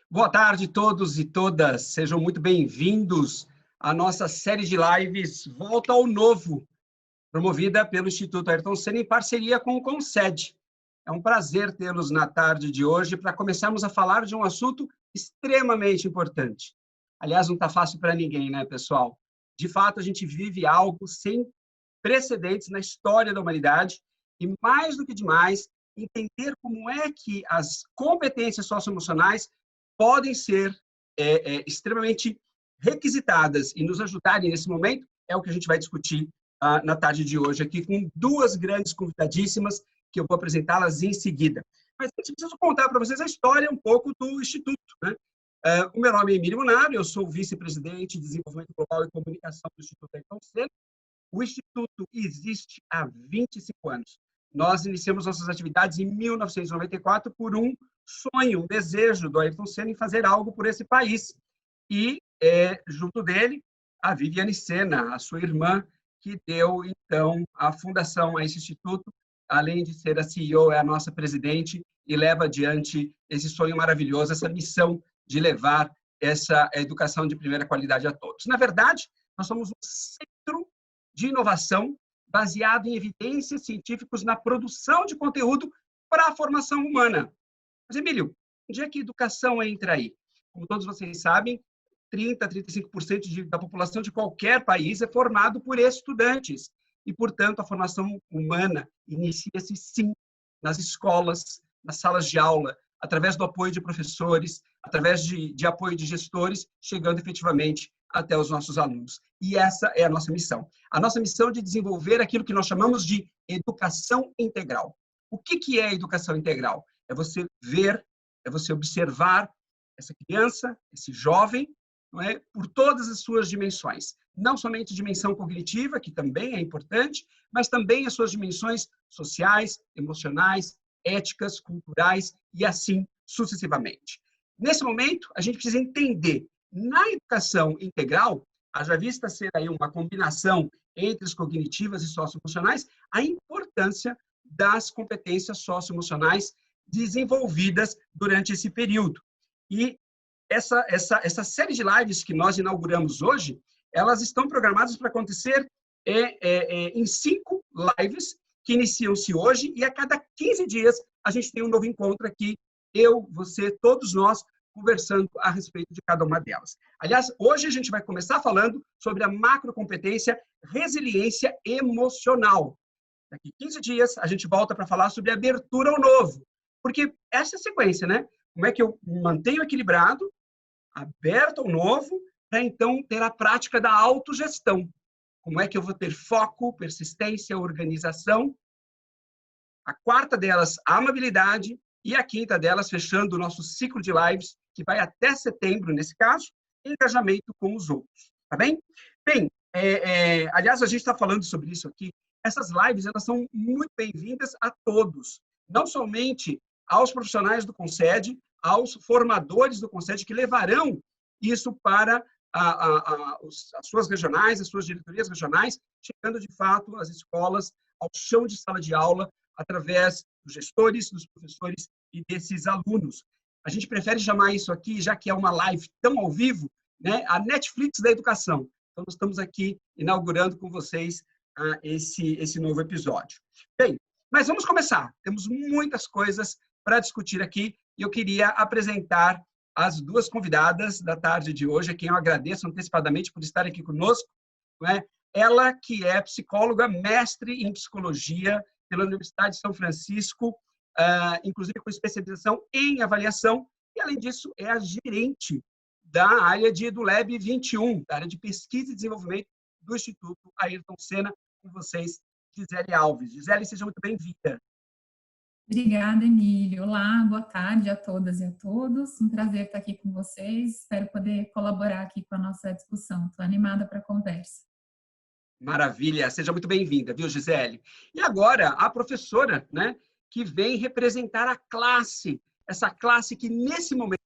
Boa tarde, todos e todas. Sejam muito bem-vindos à nossa série de lives Volta ao Novo, promovida pelo Instituto Ayrton Senna em parceria com o Concede. É um prazer tê-los na tarde de hoje para começarmos a falar de um assunto extremamente importante. Aliás, não está fácil para ninguém, né, pessoal? De fato, a gente vive algo sem precedentes na história da humanidade e, mais do que demais, entender como é que as competências socioemocionais podem ser extremamente requisitadas e nos ajudarem nesse momento, é o que a gente vai discutir na tarde de hoje aqui, com duas grandes convidadíssimas, que eu vou apresentá-las em seguida. Mas antes, preciso contar para vocês a história um pouco do Instituto, né? O meu nome é Emílio Munaro, eu sou vice-presidente de Desenvolvimento Global e Comunicação do Instituto Ayrton Senna. O Instituto existe há 25 anos. Nós iniciamos nossas atividades em 1994 por um sonho, um desejo do Ayrton Senna em fazer algo por esse país. E, junto dele, a Viviane Senna, a sua irmã, que deu, então, a fundação a esse instituto, além de ser a CEO, é a nossa presidente e leva adiante esse sonho maravilhoso, essa missão de levar essa educação de primeira qualidade a todos. Na verdade, nós somos um centro de inovação baseado em evidências científicas na produção de conteúdo para a formação humana. Mas, Emílio, onde é que a educação entra aí? Como todos vocês sabem, 30-35% da população de qualquer país é formado por estudantes. E, portanto, a formação humana inicia-se, sim, nas escolas, nas salas de aula, através do apoio de professores, através de apoio de gestores, chegando efetivamente até os nossos alunos. E essa é a nossa missão. A nossa missão de desenvolver aquilo que nós chamamos de educação integral. O que é educação integral? É você ver, é você observar essa criança, esse jovem, não é, por todas as suas dimensões. Não somente dimensão cognitiva, que também é importante, mas também as suas dimensões sociais, emocionais, éticas, culturais e assim sucessivamente. Nesse momento, a gente precisa entender, na educação integral, haja vista ser aí uma combinação entre as cognitivas e socioemocionais, a importância das competências socioemocionais desenvolvidas durante esse período. E essa série de lives que nós inauguramos hoje, elas estão programadas para acontecer em 5 lives que iniciam-se hoje, e a cada 15 dias a gente tem um novo encontro aqui, eu, você, todos nós, conversando a respeito de cada uma delas. Aliás, hoje a gente vai começar falando sobre a macrocompetência resiliência emocional. Daqui 15 dias a gente volta para falar sobre abertura ao novo, porque essa é a sequência, né? Como é que eu me mantenho equilibrado, aberto ao novo, para então ter a prática da autogestão. Como é que eu vou ter foco, persistência, organização? A quarta delas, a amabilidade, e a quinta delas, fechando o nosso ciclo de lives, que vai até setembro, nesse caso, engajamento com os outros. Tá bem? Bem, aliás, a gente está falando sobre isso aqui. Essas lives, elas são muito bem-vindas a todos. Não somente aos profissionais do Concede, aos formadores do Concede, que levarão isso para as suas regionais, as suas diretorias regionais, chegando, de fato, às escolas, ao chão de sala de aula, através dos gestores, dos professores e desses alunos. A gente prefere chamar isso aqui, já que é uma live tão ao vivo, né, a Netflix da educação. Então, nós estamos aqui inaugurando com vocês esse novo episódio. Bem, mas vamos começar. Temos muitas coisas para discutir aqui e eu queria apresentar as duas convidadas da tarde de hoje, a quem eu agradeço antecipadamente por estar aqui conosco. Não é? Ela que é psicóloga, mestre em psicologia pela Universidade de São Francisco, inclusive com especialização em avaliação, e, além disso, é a gerente da área de EduLab 21, da área de pesquisa e desenvolvimento do Instituto Ayrton Senna, com vocês, Gisele Alves. Gisele, seja muito bem-vinda. Obrigada, Emílio. Olá, boa tarde a todas e a todos. Um prazer estar aqui com vocês. Espero poder colaborar aqui com a nossa discussão. Estou animada para a conversa. Maravilha, seja muito bem-vinda, viu, Gisele? E agora, a professora, né, que vem representar a classe, essa classe que, nesse momento,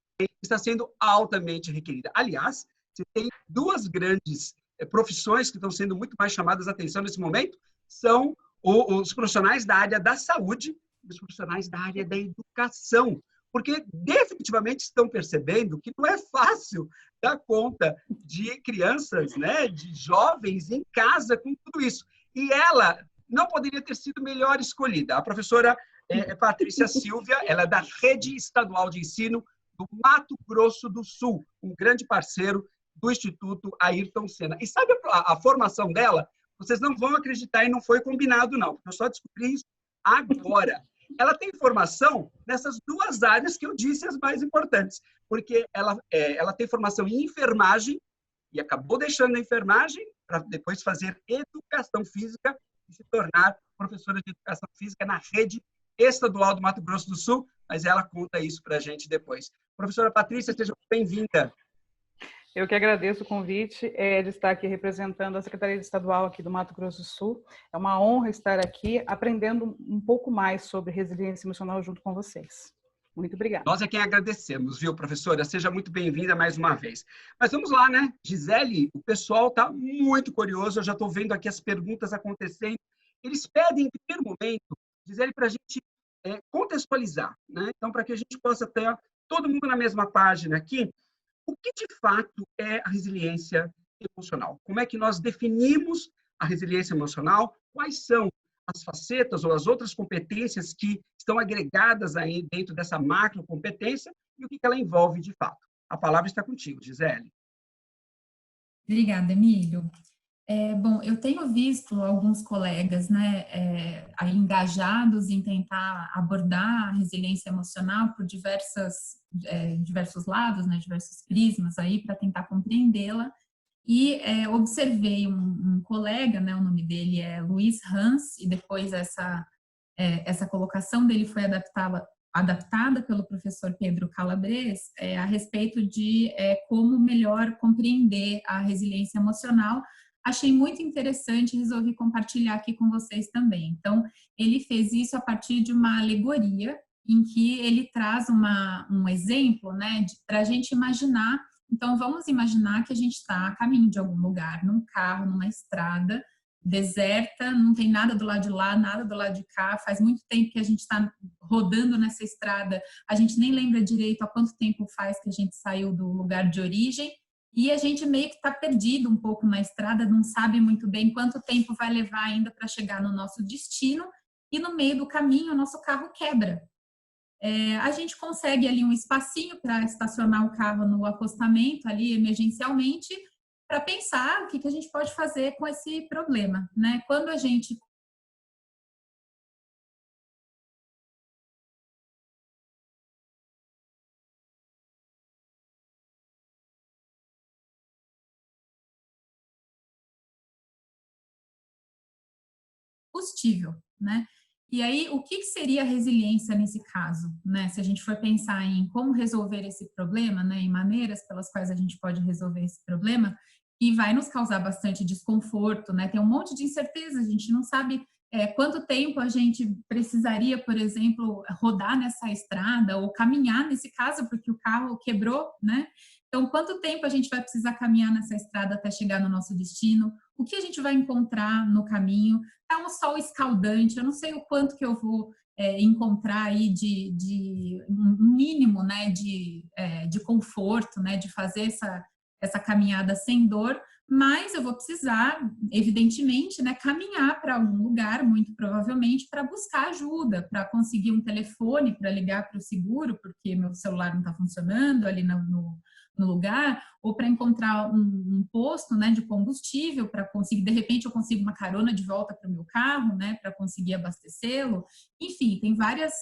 está sendo altamente requerida. Aliás, você tem duas grandes profissões que estão sendo muito mais chamadas a atenção nesse momento, são os profissionais da área da saúde e os profissionais da área da educação, porque definitivamente estão percebendo que não é fácil dar conta de crianças, né, de jovens em casa com tudo isso. E ela não poderia ter sido melhor escolhida. A professora Patrícia Silvia, ela é da Rede Estadual de Ensino do Mato Grosso do Sul, um grande parceiro do Instituto Ayrton Senna. E sabe a formação dela? Vocês não vão acreditar e não foi combinado, não. Eu só descobri isso agora. Ela tem formação nessas duas áreas que eu disse as mais importantes, porque ela tem formação em enfermagem e acabou deixando a enfermagem para depois fazer educação física e se tornar professora de educação física na Rede Estadual do Mato Grosso do Sul, mas ela conta isso para a gente depois. Professora Patrícia, seja bem-vinda. Eu que agradeço o convite de estar aqui representando a Secretaria Estadual aqui do Mato Grosso do Sul. É uma honra estar aqui aprendendo um pouco mais sobre resiliência emocional junto com vocês. Muito obrigada. Nós é quem agradecemos, viu, professora? Seja muito bem-vinda mais uma vez. Mas vamos lá, né? Gisele, o pessoal está muito curioso, eu já estou vendo aqui as perguntas acontecendo. Eles pedem, em primeiro momento, Gisele, para a gente contextualizar, né? Então, para que a gente possa ter todo mundo na mesma página aqui, o que de fato é a resiliência emocional? Como é que nós definimos a resiliência emocional? Quais são as facetas ou as outras competências que estão agregadas aí dentro dessa macro competência e o que ela envolve de fato? A palavra está contigo, Gisele. Obrigada, Emílio. Bom, eu tenho visto alguns colegas, né, aí engajados em tentar abordar a resiliência emocional por diversos lados, né, diversos prismas aí para tentar compreendê-la. E observei um colega, né, o nome dele é Luiz Hans, e depois essa colocação dele foi adaptada pelo professor Pedro Calabres a respeito de como melhor compreender a resiliência emocional. Achei muito interessante e resolvi compartilhar aqui com vocês também. Então, ele fez isso a partir de uma alegoria em que ele traz um exemplo, né, para a gente imaginar. Então, vamos imaginar que a gente está a caminho de algum lugar, num carro, numa estrada deserta, não tem nada do lado de lá, nada do lado de cá, faz muito tempo que a gente está rodando nessa estrada, a gente nem lembra direito há quanto tempo faz que a gente saiu do lugar de origem, e a gente meio que está perdido um pouco na estrada, não sabe muito bem quanto tempo vai levar ainda para chegar no nosso destino, e no meio do caminho o nosso carro quebra. A gente consegue ali um espacinho para estacionar o carro no acostamento ali emergencialmente, para pensar o que a gente pode fazer com esse problema, né? Quando a gente combustível, né? E aí, o que seria a resiliência nesse caso, né? Se a gente for pensar em como resolver esse problema, né? Em maneiras pelas quais a gente pode resolver esse problema, e vai nos causar bastante desconforto, né? Tem um monte de incerteza, a gente não sabe quanto tempo a gente precisaria, por exemplo, rodar nessa estrada ou caminhar nesse caso, porque o carro quebrou, né? Então, quanto tempo a gente vai precisar caminhar nessa estrada até chegar no nosso destino? O que a gente vai encontrar no caminho? Tá um sol escaldante, eu não sei o quanto que eu vou encontrar aí de um mínimo, né, de conforto, né, de fazer essa caminhada sem dor, mas eu vou precisar, evidentemente, né, caminhar para algum lugar, muito provavelmente, para buscar ajuda, para conseguir um telefone para ligar para o seguro, porque meu celular não está funcionando ali no lugar, ou para encontrar um posto, né, de combustível, para conseguir, de repente eu consigo uma carona de volta para o meu carro, né, para conseguir abastecê-lo. Enfim, tem várias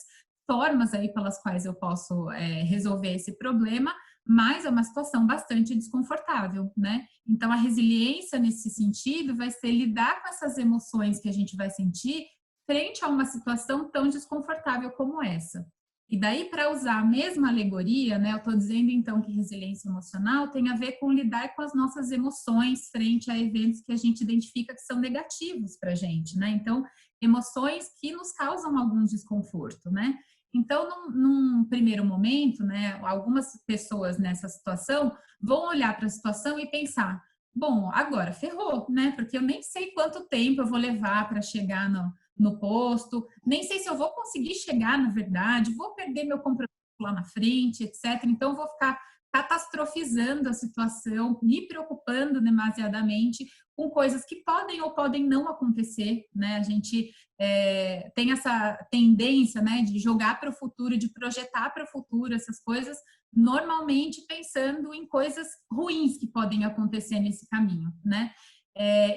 formas aí pelas quais eu posso resolver esse problema, mas é uma situação bastante desconfortável, né? Então, a resiliência nesse sentido vai ser lidar com essas emoções que a gente vai sentir frente a uma situação tão desconfortável como essa. E daí, para usar a mesma alegoria, né, eu estou dizendo então que resiliência emocional tem a ver com lidar com as nossas emoções frente a eventos que a gente identifica que são negativos para a gente, né? Então, emoções que nos causam algum desconforto, né? Então, num primeiro momento, né, algumas pessoas nessa situação vão olhar para a situação e pensar, bom, agora ferrou, né? Porque eu nem sei quanto tempo eu vou levar para chegar no posto, nem sei se eu vou conseguir chegar, na verdade, vou perder meu compromisso lá na frente, etc. Então, eu vou ficar catastrofizando a situação, me preocupando demasiadamente com coisas que podem ou podem não acontecer, né? A gente tem essa tendência, né, de jogar para o futuro, de projetar para o futuro essas coisas, normalmente pensando em coisas ruins que podem acontecer nesse caminho, né?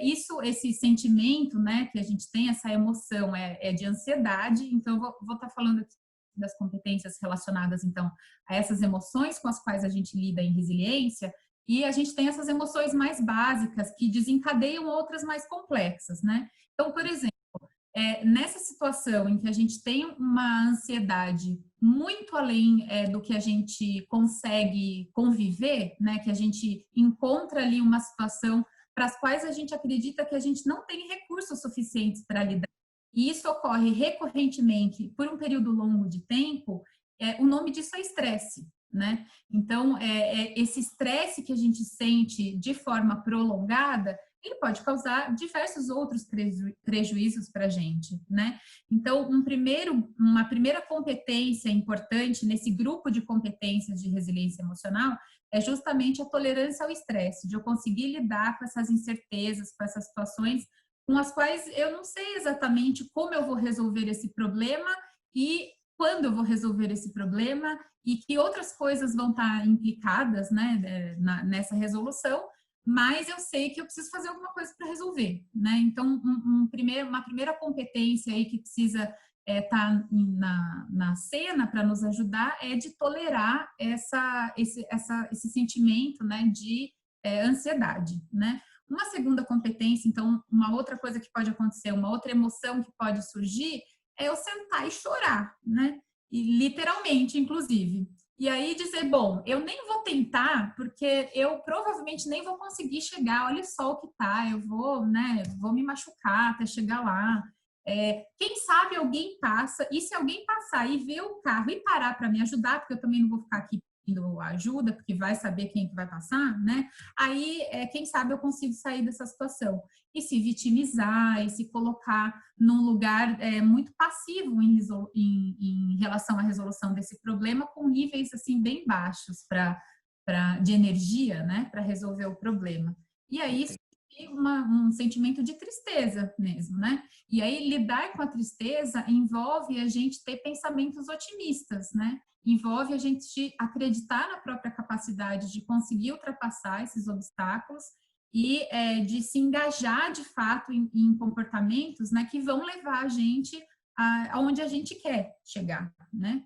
Esse sentimento, né, que a gente tem, essa emoção é de ansiedade, então eu vou estar falando aqui das competências relacionadas, então, a essas emoções com as quais a gente lida em resiliência, e a gente tem essas emoções mais básicas que desencadeiam outras mais complexas, né? Então, por exemplo, nessa situação em que a gente tem uma ansiedade muito além do que a gente consegue conviver, né? Que a gente encontra ali uma situação para as quais a gente acredita que a gente não tem recursos suficientes para lidar. E isso ocorre recorrentemente por um período longo de tempo, o nome disso é estresse, né? Então, esse estresse que a gente sente de forma prolongada, ele pode causar diversos outros prejuízos para a gente, né? Então, uma primeira competência importante nesse grupo de competências de resiliência emocional é justamente a tolerância ao estresse, de eu conseguir lidar com essas incertezas, com essas situações com as quais eu não sei exatamente como eu vou resolver esse problema e quando eu vou resolver esse problema e que outras coisas vão estar implicadas, né, nessa resolução, mas eu sei que eu preciso fazer alguma coisa para resolver, né? Então, uma primeira competência aí que precisa estar na cena para nos ajudar é de tolerar esse sentimento, né, de ansiedade, né? Uma segunda competência, então, uma outra coisa que pode acontecer, uma outra emoção que pode surgir, é eu sentar e chorar, né? E literalmente, inclusive. E aí dizer, bom, eu nem vou tentar, porque eu provavelmente nem vou conseguir chegar, olha só o que tá, eu vou, né, vou me machucar até chegar lá. Quem sabe alguém passa, e se alguém passar e ver o carro e parar para me ajudar, porque eu também não vou ficar aqui pedindo ajuda, porque vai saber quem que vai passar, né? Aí, quem sabe eu consigo sair dessa situação. E se vitimizar, e se colocar num lugar muito passivo em relação à resolução desse problema, com níveis, assim, bem baixos de energia, né? Para resolver o problema. E aí, isso um sentimento de tristeza mesmo, né? E aí, lidar com a tristeza envolve a gente ter pensamentos otimistas, né? Envolve a gente acreditar na própria capacidade de conseguir ultrapassar esses obstáculos e de se engajar de fato em comportamentos, né, que vão levar a gente aonde a gente quer chegar, né?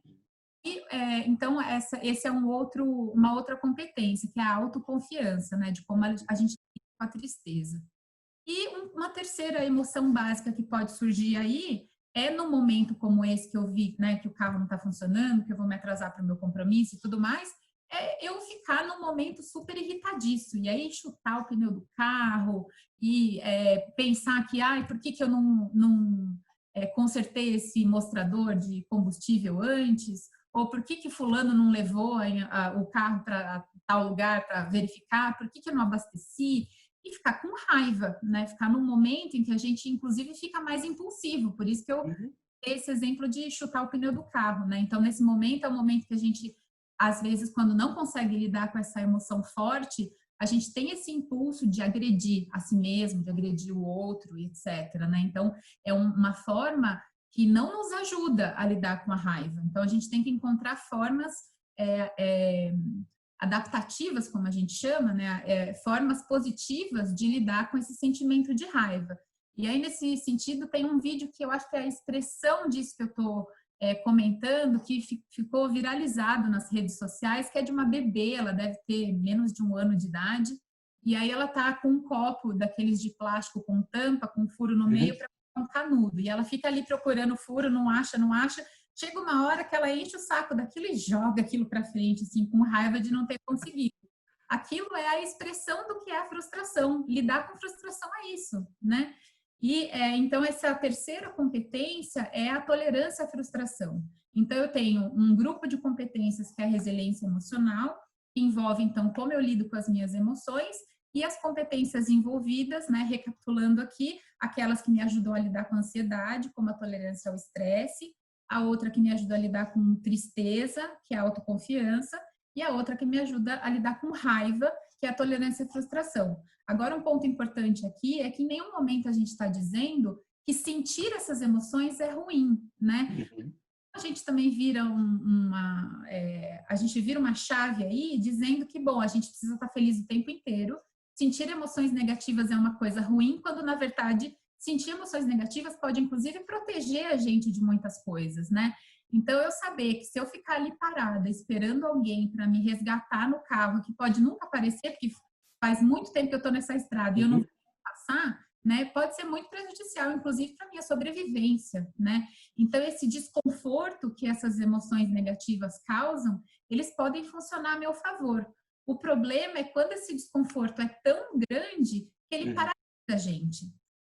E, então, esse é uma outra competência, que é a autoconfiança, né, de como a gente lida com a tristeza. E uma terceira emoção básica que pode surgir aí no momento como esse que eu vi, né, que o carro não está funcionando, que eu vou me atrasar para o meu compromisso e tudo mais, eu ficar num momento super irritadiço, e aí chutar o pneu do carro e pensar que, por que eu não consertei esse mostrador de combustível antes? Ou por que fulano não levou o carro para tal lugar para verificar? Por que eu não abasteci? E ficar com raiva, né? Ficar num momento em que a gente, inclusive, fica mais impulsivo. Por isso que eu dei esse exemplo de chutar o pneu do carro, né? Então, nesse momento, é o momento que a gente, às vezes, quando não consegue lidar com essa emoção forte, a gente tem esse impulso de agredir a si mesmo, de agredir o outro, etc, né? Então, é uma forma que não nos ajuda a lidar com a raiva. Então, a gente tem que encontrar formas adaptativas, como a gente chama, né? Formas positivas de lidar com esse sentimento de raiva. E aí, nesse sentido, tem um vídeo que eu acho que é a expressão disso que eu estou comentando, que ficou viralizado nas redes sociais, que é de uma bebê, ela deve ter menos de 1 ano de idade, e aí ela tá com um copo daqueles de plástico com tampa, com furo no meio, para um canudo, e ela fica ali procurando furo, não acha, chega uma hora que ela enche o saco daquilo e joga aquilo para frente, assim, com raiva de não ter conseguido. Aquilo é a expressão do que é a frustração. Lidar com frustração é isso, né? E, então, essa terceira competência é a tolerância à frustração. Então, eu tenho um grupo de competências que é a resiliência emocional, que envolve, então, como eu lido com as minhas emoções, e as competências envolvidas, né, recapitulando aqui, aquelas que me ajudam a lidar com a ansiedade, como a tolerância ao estresse, a outra que me ajuda a lidar com tristeza, que é a autoconfiança, e a outra que me ajuda a lidar com raiva, que é a tolerância e frustração. Agora, um ponto importante aqui é que em nenhum momento a gente está dizendo que sentir essas emoções é ruim, né? Uhum. A gente também vira a gente vira uma chave aí dizendo que, bom, a gente precisa estar feliz o tempo inteiro. Sentir emoções negativas é uma coisa ruim, quando, na verdade, sentir emoções negativas pode, inclusive, proteger a gente de muitas coisas, né? Então, eu saber que se eu ficar ali parada, esperando alguém para me resgatar no carro, que pode nunca aparecer, porque faz muito tempo que eu estou nessa estrada e eu não vou passar, né? Pode ser muito prejudicial, inclusive, para a minha sobrevivência, né? Então, esse desconforto que essas emoções negativas causam, eles podem funcionar a meu favor. O problema é quando esse desconforto é tão grande que ele paralisa a gente,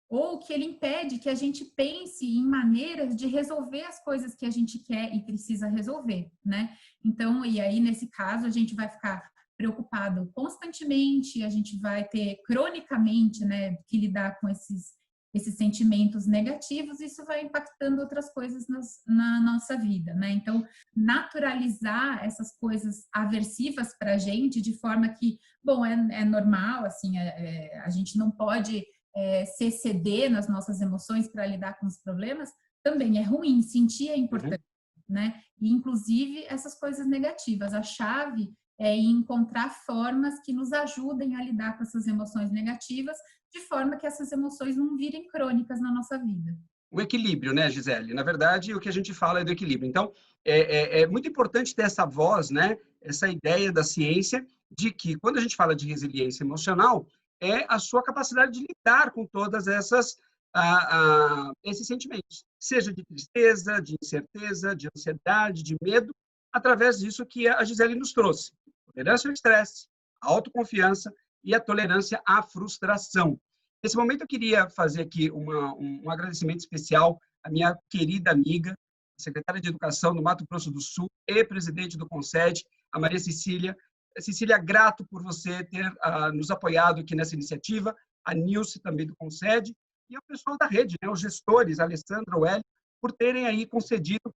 ou que ele impede que a gente pense em maneiras de resolver as coisas que a gente quer e precisa resolver, né? Então, e aí, nesse caso, a gente vai ficar preocupado constantemente, a gente vai ter cronicamente, né, que lidar com esses sentimentos negativos, isso vai impactando outras coisas na nossa vida, né? Então, naturalizar essas coisas aversivas para a gente, de forma que, bom, é normal, assim, a gente não pode se exceder nas nossas emoções para lidar com os problemas, também é ruim, sentir é importante, né? E, inclusive, essas coisas negativas. A chave é encontrar formas que nos ajudem a lidar com essas emoções negativas, de forma que essas emoções não virem crônicas na nossa vida. O equilíbrio, né, Gisele? Na verdade, o que a gente fala é do equilíbrio. Então, é muito importante ter essa voz, né, essa ideia da ciência de que, quando a gente fala de resiliência emocional, é a sua capacidade de lidar com todas esses sentimentos, seja de tristeza, de incerteza, de ansiedade, de medo, através disso que a Gisele nos trouxe. Tolerância ao estresse, a autoconfiança e a tolerância à frustração. Nesse momento, eu queria fazer aqui um agradecimento especial à minha querida amiga, secretária de Educação do Mato Grosso do Sul e presidente do CONSED, a Maria Cecília. Cecília, grato por você ter nos apoiado aqui nessa iniciativa, a Nilce também do CONSED, e ao pessoal da rede, né, os gestores, a Alessandra, o Hélio, por terem aí concedido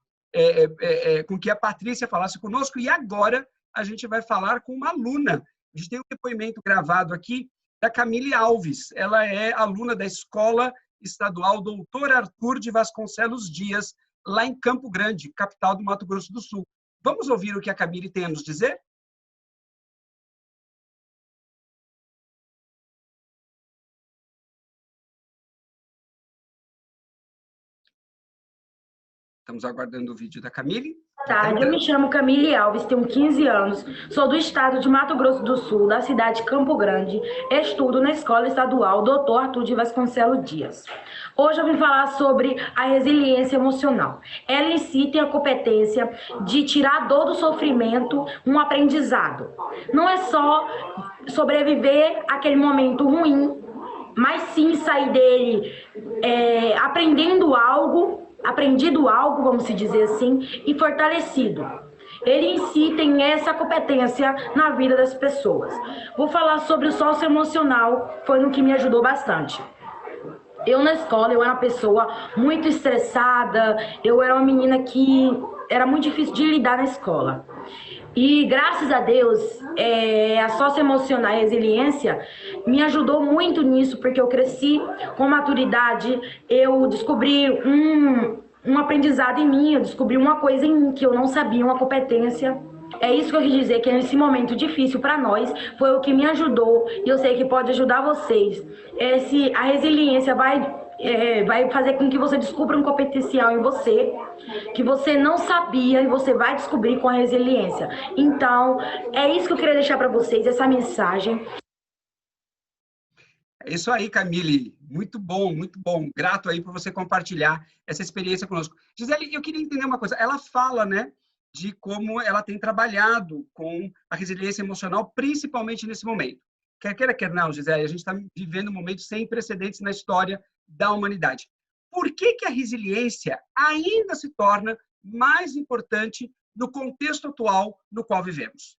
com que a Patrícia falasse conosco. E agora a gente vai falar com uma aluna. A gente tem um depoimento gravado aqui da Camille Alves. Ela é aluna da Escola Estadual Doutor Arthur de Vasconcelos Dias, lá em Campo Grande, capital do Mato Grosso do Sul. Vamos ouvir o que a Camille tem a nos dizer? Estamos aguardando o vídeo da Camille. Boa tarde, eu me chamo Camille Alves, tenho 15 anos, sou do estado de Mato Grosso do Sul, da cidade de Campo Grande, estudo na Escola Estadual Doutor Arthur de Vasconcelos Dias. Hoje eu vim falar sobre a resiliência emocional. Ela em si tem a competência de tirar a dor do sofrimento um aprendizado. Não é só sobreviver àquele momento ruim, mas sim sair dele aprendido algo, vamos se dizer assim, e fortalecido. Ele em si tem essa competência na vida das pessoas. Vou falar sobre o socioemocional, foi no que me ajudou bastante. Eu na escola, eu era uma pessoa muito estressada, eu era uma menina que era muito difícil de lidar na escola. E graças a Deus, a socioemocional e a resiliência me ajudou muito nisso, porque eu cresci com maturidade, eu descobri um aprendizado em mim, eu descobri uma coisa em mim que eu não sabia, uma competência. É isso que eu quis dizer, que nesse momento difícil para nós, foi o que me ajudou, e eu sei que pode ajudar vocês. A resiliência vai fazer com que você descubra um potencial em você, que você não sabia, e você vai descobrir com a resiliência. Então, é isso que eu queria deixar para vocês, essa mensagem. É isso aí, Camille. Muito bom, muito bom. Grato aí por você compartilhar essa experiência conosco. Gisele, eu queria entender uma coisa. Ela fala, né, de como ela tem trabalhado com a resiliência emocional, principalmente nesse momento. Quer queira, quer não, Gisele, a gente está vivendo um momento sem precedentes na história da humanidade. Por que a resiliência ainda se torna mais importante no contexto atual no qual vivemos?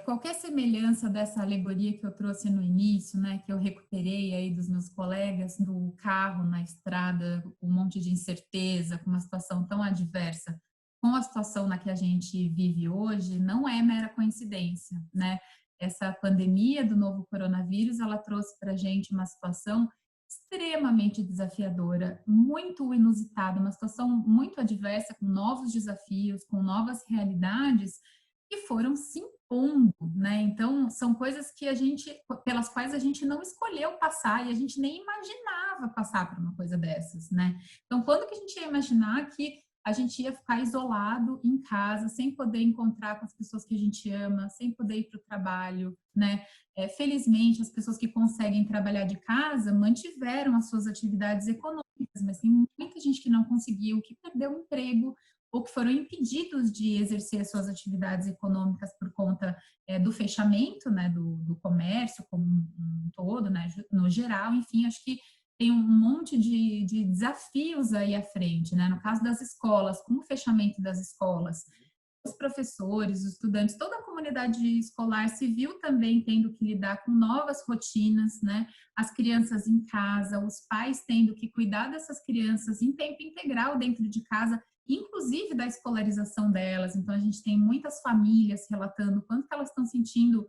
Qualquer semelhança dessa alegoria que eu trouxe no início, né, que eu recuperei aí dos meus colegas, do carro na estrada, com um monte de incerteza, com uma situação tão adversa, com a situação na que a gente vive hoje, não é mera coincidência, né? Essa pandemia do novo coronavírus, ela trouxe para a gente uma situação extremamente desafiadora, muito inusitada, uma situação muito adversa, com novos desafios, com novas realidades, que foram se impondo, né? Então, são coisas que pelas quais a gente não escolheu passar e a gente nem imaginava passar por uma coisa dessas, né? Então, quando que a gente ia imaginar que a gente ia ficar isolado em casa, sem poder encontrar com as pessoas que a gente ama, sem poder ir para o trabalho, né? Felizmente, as pessoas que conseguem trabalhar de casa mantiveram as suas atividades econômicas, mas tem muita gente que não conseguiu, que perdeu o emprego, ou que foram impedidos de exercer as suas atividades econômicas por conta do fechamento, né, do comércio como um todo, né, no geral. Enfim, acho que tem um monte de desafios aí à frente, né? No caso das escolas, com o fechamento das escolas, os professores, os estudantes, toda a comunidade escolar se viu também tendo que lidar com novas rotinas, né? As crianças em casa, os pais tendo que cuidar dessas crianças em tempo integral dentro de casa, inclusive da escolarização delas. Então, a gente tem muitas famílias relatando quanto que elas estão sentindo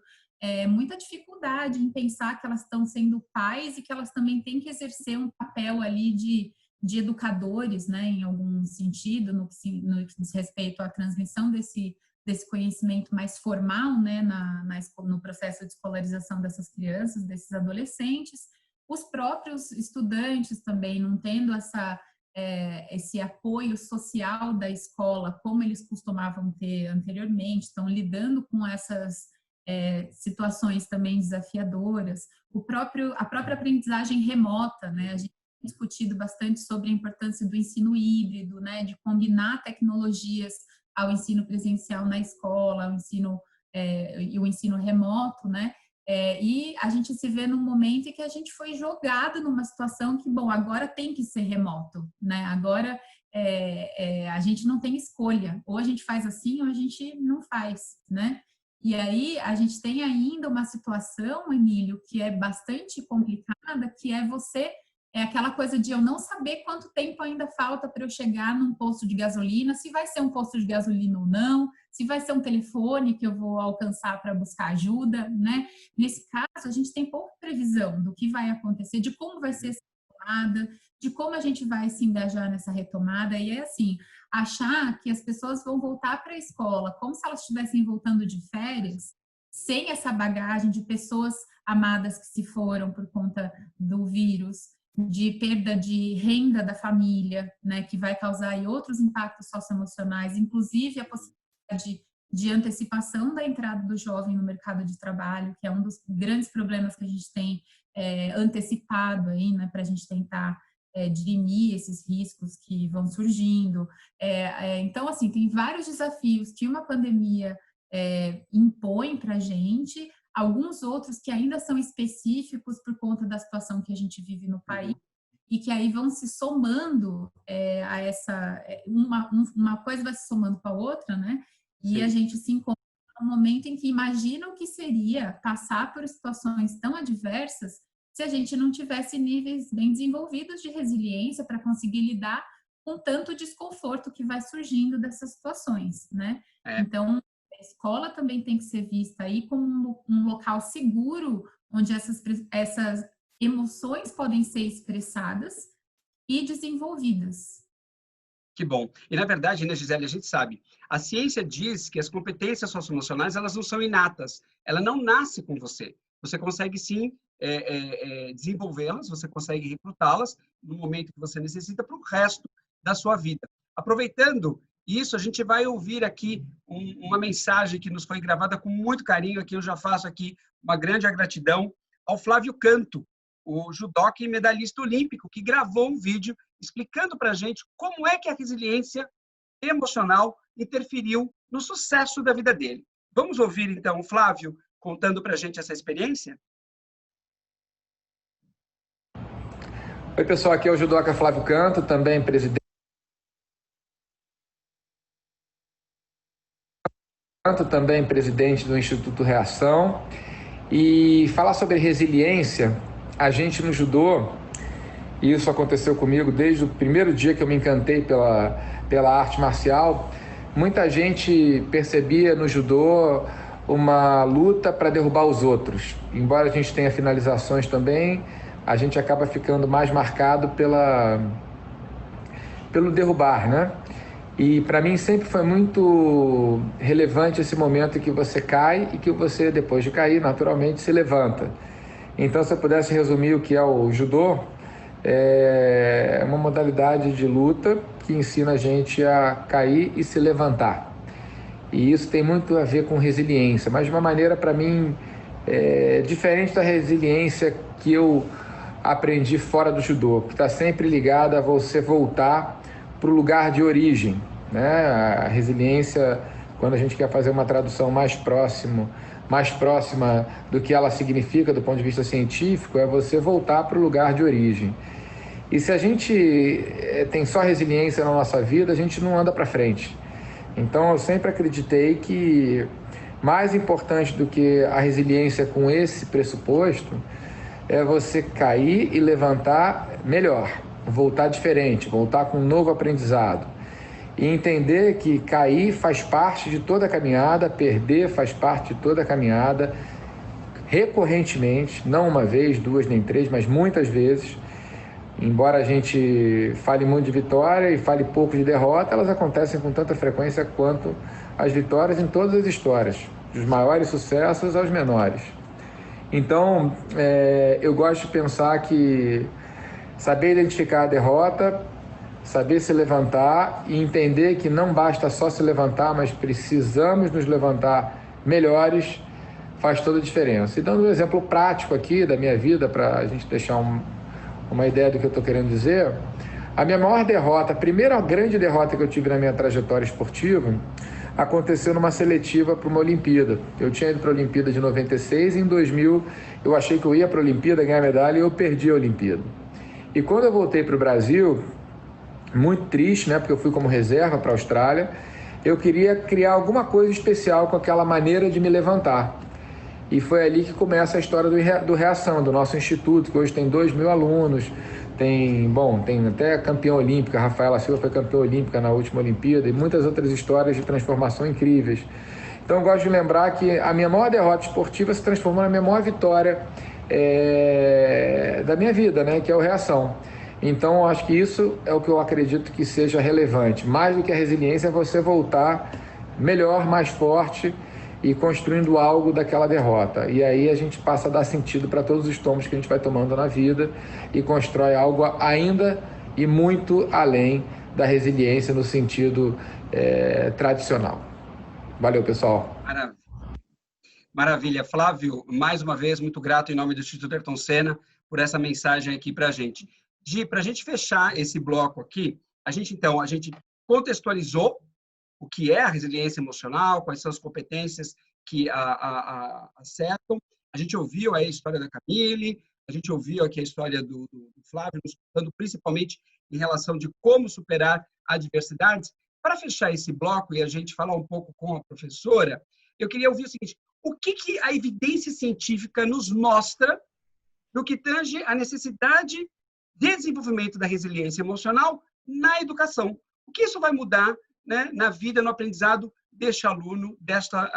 muita dificuldade em pensar que elas estão sendo pais e que elas também têm que exercer um papel ali de educadores, né, em algum sentido, no que diz respeito à transmissão desse conhecimento mais formal, né, no processo de escolarização dessas crianças, desses adolescentes. Os próprios estudantes também não tendo esse apoio social da escola, como eles costumavam ter anteriormente, estão lidando com essas situações também desafiadoras. A própria aprendizagem remota, né? A gente tem discutido bastante sobre a importância do ensino híbrido, né? De combinar tecnologias ao ensino presencial na escola, e o ensino remoto, né? E a gente se vê num momento em que a gente foi jogado numa situação que, bom, agora tem que ser remoto, né? Agora a gente não tem escolha, ou a gente faz assim ou a gente não faz, né? E aí a gente tem ainda uma situação, Emílio, que é bastante complicada, que é aquela coisa de eu não saber quanto tempo ainda falta para eu chegar num posto de gasolina, se vai ser um posto de gasolina ou não, se vai ser um telefone que eu vou alcançar para buscar ajuda, né? Nesse caso, a gente tem pouca previsão do que vai acontecer, de como vai ser essa retomada, de como a gente vai se engajar nessa retomada. E é assim, achar que as pessoas vão voltar para a escola como se elas estivessem voltando de férias, sem essa bagagem de pessoas amadas que se foram por conta do vírus, de perda de renda da família, né, que vai causar aí outros impactos socioemocionais, inclusive a possibilidade de antecipação da entrada do jovem no mercado de trabalho, que é um dos grandes problemas que a gente tem antecipado aí, né, para a gente tentar dirimir esses riscos que vão surgindo. Então, assim, tem vários desafios que uma pandemia impõe para a gente, alguns outros que ainda são específicos por conta da situação que a gente vive no país, e que aí vão se somando a uma coisa vai se somando com a outra, né? E a gente se encontra num momento em que imagina o que seria passar por situações tão adversas se a gente não tivesse níveis bem desenvolvidos de resiliência para conseguir lidar com tanto desconforto que vai surgindo dessas situações, né? Então, a escola também tem que ser vista aí como um local seguro, onde essas emoções podem ser expressadas e desenvolvidas. Que bom. E, na verdade, né, Gisele, a gente sabe, a ciência diz que as competências socioemocionais, elas não são inatas, ela não nasce com você. Você consegue, sim, desenvolvê-las, você consegue recrutá-las no momento que você necessita para o resto da sua vida. Aproveitando isso, a gente vai ouvir aqui uma mensagem que nos foi gravada com muito carinho, aqui eu já faço aqui uma grande gratidão ao Flávio Canto, o judoca e medalhista olímpico, que gravou um vídeo explicando para a gente como é que a resiliência emocional interferiu no sucesso da vida dele. Vamos ouvir, então, o Flávio contando para a gente essa experiência? Oi, pessoal, aqui é o judoca Flávio Canto, também presidente também presidente do Instituto Reação. E falar sobre resiliência, a gente no judô, e isso aconteceu comigo desde o primeiro dia que eu me encantei pela arte marcial, muita gente percebia no judô uma luta para derrubar os outros. Embora a gente tenha finalizações também, a gente acaba ficando mais marcado pelo derrubar, né? E para mim sempre foi muito relevante esse momento em que você cai e que você, depois de cair, naturalmente se levanta. Então, se eu pudesse resumir o que é o judô, é uma modalidade de luta que ensina a gente a cair e se levantar. E isso tem muito a ver com resiliência, mas de uma maneira, para mim, diferente da resiliência que eu aprendi fora do judô, que está sempre ligada a você voltar para o lugar de origem, né? A resiliência, quando a gente quer fazer uma tradução mais próxima do que ela significa do ponto de vista científico, é você voltar para o lugar de origem. E se a gente tem só resiliência na nossa vida, a gente não anda para frente. Então eu sempre acreditei que mais importante do que a resiliência com esse pressuposto é você cair e levantar melhor, voltar diferente, voltar com um novo aprendizado. E entender que cair faz parte de toda a caminhada, perder faz parte de toda a caminhada, recorrentemente, não uma vez, duas nem três, mas muitas vezes. Embora a gente fale muito de vitória e fale pouco de derrota, elas acontecem com tanta frequência quanto as vitórias em todas as histórias, dos maiores sucessos aos menores. Então, eu gosto de pensar que saber identificar a derrota, saber se levantar e entender que não basta só se levantar, mas precisamos nos levantar melhores, faz toda a diferença. E dando um exemplo prático aqui da minha vida, para a gente deixar uma ideia do que eu estou querendo dizer, a minha maior derrota, a primeira grande derrota que eu tive na minha trajetória esportiva, aconteceu numa seletiva para uma Olimpíada. Eu tinha ido para a Olimpíada de 96 e em 2000 eu achei que eu ia para a Olimpíada ganhar medalha e eu perdi a Olimpíada. E quando eu voltei para o Brasil, muito triste, né, porque eu fui como reserva para a Austrália, eu queria criar alguma coisa especial com aquela maneira de me levantar. E foi ali que começa a história do Reação, do nosso instituto, que hoje tem 2.000 alunos, tem até campeã olímpica, Rafaela Silva foi campeã olímpica na última Olimpíada, e muitas outras histórias de transformação incríveis. Então eu gosto de lembrar que a minha maior derrota esportiva se transformou na minha maior vitória da minha vida, né, que é o Reação. Então eu acho que isso é o que eu acredito que seja relevante. Mais do que a resiliência é você voltar melhor, mais forte, e construindo algo daquela derrota. E aí a gente passa a dar sentido para todos os tomos que a gente vai tomando na vida e constrói algo ainda e muito além da resiliência no sentido tradicional. Valeu, pessoal. Maravilha. Flávio, mais uma vez, muito grato em nome do Instituto Ayrton Senna por essa mensagem aqui para a gente. Gi, para a gente fechar esse bloco aqui, a gente contextualizou o que é a resiliência emocional, quais são as competências que acertam. A gente ouviu aí a história da Camille, a gente ouviu aqui a história do Flávio, nos contando principalmente em relação de como superar adversidades. Para fechar esse bloco e a gente falar um pouco com a professora, eu queria ouvir o seguinte: o que a evidência científica nos mostra no que tange a necessidade de desenvolvimento da resiliência emocional na educação? O que isso vai mudar, né, na vida, no aprendizado deste aluno, dessa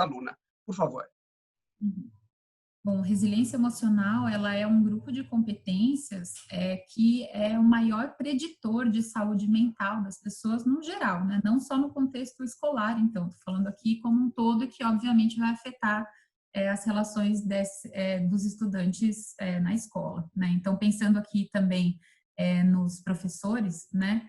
aluna? Por favor. Bom, resiliência emocional, ela é um grupo de competências que é o maior preditor de saúde mental das pessoas no geral, né? Não só no contexto escolar, então, estou falando aqui como um todo, que obviamente vai afetar as relações dos estudantes na escola, né? Então, pensando aqui também nos professores, né?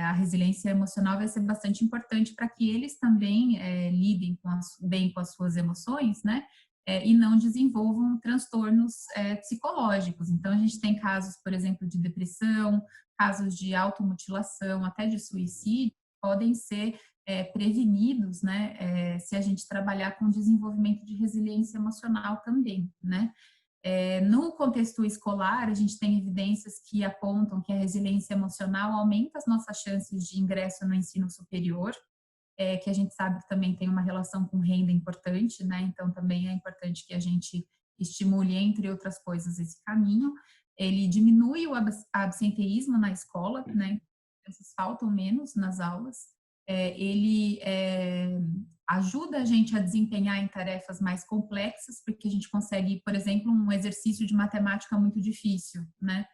A resiliência emocional vai ser bastante importante para que eles também lidem bem com as suas emoções, né? E não desenvolvam transtornos psicológicos. Então, a gente tem casos, por exemplo, de depressão, casos de automutilação, até de suicídio, podem ser prevenidos, né? Se a gente trabalhar com desenvolvimento de resiliência emocional também, né? No contexto escolar, a gente tem evidências que apontam que a resiliência emocional aumenta as nossas chances de ingresso no ensino superior, que a gente sabe que também tem uma relação com renda importante, né? Então, também é importante que a gente estimule, entre outras coisas, esse caminho. Ele diminui o absenteísmo na escola, né? As crianças faltam menos nas aulas. Ele ajuda a gente a desempenhar em tarefas mais complexas, porque a gente consegue, por exemplo, um exercício de matemática muito difícil, né?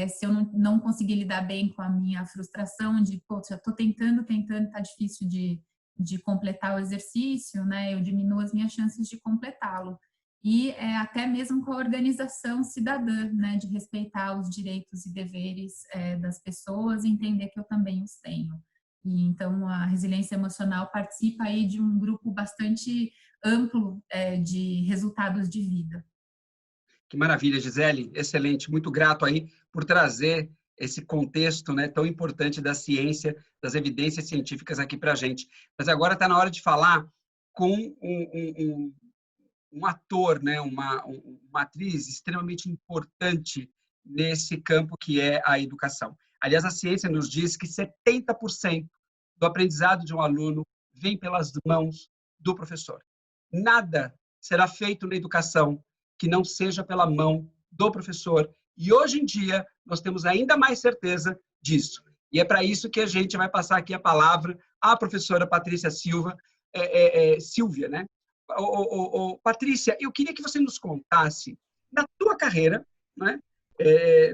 Se eu não conseguir lidar bem com a minha frustração de, poxa, estou tentando, está difícil de completar o exercício, né? Eu diminuo as minhas chances de completá-lo. E até mesmo com a organização cidadã, né? De respeitar os direitos e deveres das pessoas e entender que eu também os tenho. E, então, a resiliência emocional participa aí de um grupo bastante amplo de resultados de vida. Que maravilha, Gisele, excelente, muito grato aí por trazer esse contexto, né, tão importante da ciência, das evidências científicas aqui para a gente. Mas agora está na hora de falar com um ator, né, uma atriz extremamente importante nesse campo que é a educação. Aliás, a ciência nos diz que 70% do aprendizado de um aluno vem pelas mãos do professor. Nada será feito na educação que não seja pela mão do professor. E hoje em dia, nós temos ainda mais certeza disso. E é para isso que a gente vai passar aqui a palavra à professora Patrícia Silva, Silvia, né? Patrícia, eu queria que você nos contasse, na tua carreira, né?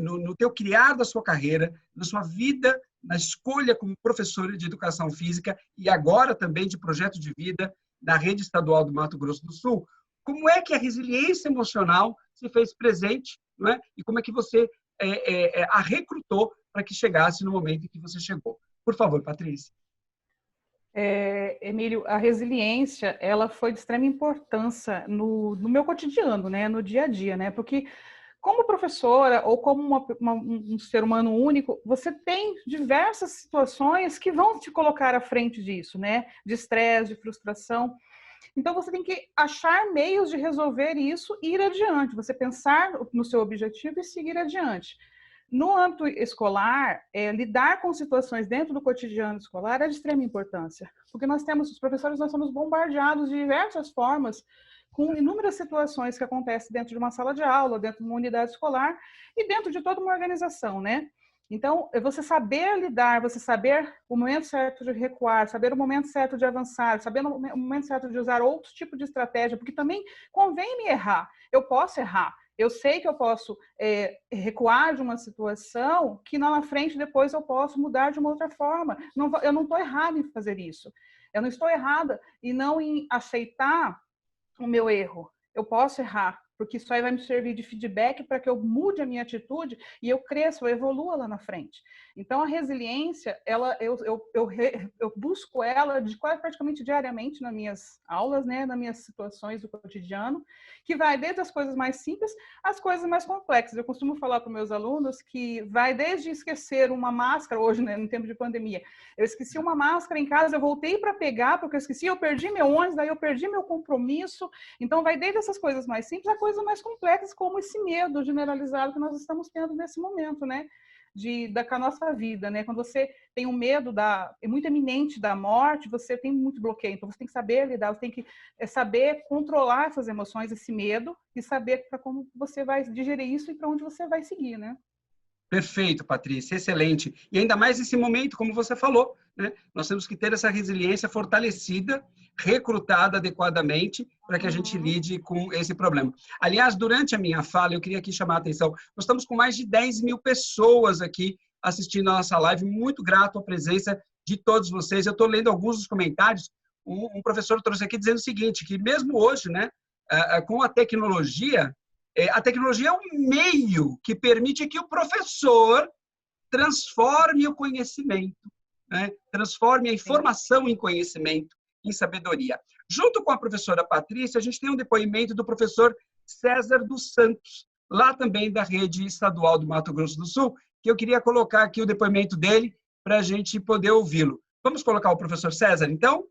No teu criar da sua carreira, na sua vida, na escolha como professora de educação física e agora também de projeto de vida na rede estadual do Mato Grosso do Sul, como é que a resiliência emocional se fez presente, não é? E como é que você a recrutou para que chegasse no momento em que você chegou? Por favor, Patrícia. Emílio, a resiliência, ela foi de extrema importância no meu cotidiano, né? No dia a dia, né? Porque como professora ou como um ser humano único, você tem diversas situações que vão te colocar à frente disso, né? De estresse, de frustração. Então, você tem que achar meios de resolver isso e ir adiante. Você pensar no seu objetivo e seguir adiante. No âmbito escolar, lidar com situações dentro do cotidiano escolar é de extrema importância. Porque os professores, nós somos bombardeados de diversas formas com inúmeras situações que acontecem dentro de uma sala de aula, dentro de uma unidade escolar e dentro de toda uma organização, né? Então, você saber lidar, você saber o momento certo de recuar, saber o momento certo de avançar, saber o momento certo de usar outro tipo de estratégia, porque também convém me errar. Eu posso errar. Eu sei que eu posso recuar de uma situação que lá na frente depois eu posso mudar de uma outra forma. Eu não estou errada em fazer isso. Eu não estou errada e não em aceitar o meu erro. Eu posso errar, porque isso aí vai me servir de feedback para que eu mude a minha atitude e eu cresça, eu evolua lá na frente. Então, a resiliência, eu busco ela praticamente diariamente nas minhas aulas, né, nas minhas situações do cotidiano, que vai desde as coisas mais simples às coisas mais complexas. Eu costumo falar para meus alunos que vai desde esquecer uma máscara, hoje, né, no tempo de pandemia, eu esqueci uma máscara em casa, eu voltei para pegar, porque eu esqueci, eu perdi meu ônibus, daí eu perdi meu compromisso. Então, vai desde essas coisas mais simples a coisas mais complexas, como esse medo generalizado que nós estamos tendo nesse momento, né? Com a nossa vida, né? Quando você tem um medo muito eminente da morte, você tem muito bloqueio. Então, você tem que saber lidar, você tem que saber controlar essas emoções, esse medo, e saber para como você vai digerir isso e para onde você vai seguir, né? Perfeito, Patrícia, excelente. E ainda mais nesse momento, como você falou, né? Nós temos que ter essa resiliência fortalecida, recrutada adequadamente para que a gente lide com esse problema. Aliás, durante a minha fala, eu queria aqui chamar a atenção, nós estamos com mais de 10 mil pessoas aqui assistindo a nossa live, muito grato à presença de todos vocês. Eu estou lendo alguns dos comentários, um professor trouxe aqui dizendo o seguinte, que mesmo hoje, né, com a tecnologia é um meio que permite que o professor transforme o conhecimento, né? Transforme a informação em conhecimento, em sabedoria. Junto com a professora Patrícia, a gente tem um depoimento do professor César dos Santos, lá também da rede estadual do Mato Grosso do Sul, que eu queria colocar aqui o depoimento dele para a gente poder ouvi-lo. Vamos colocar o professor César, então?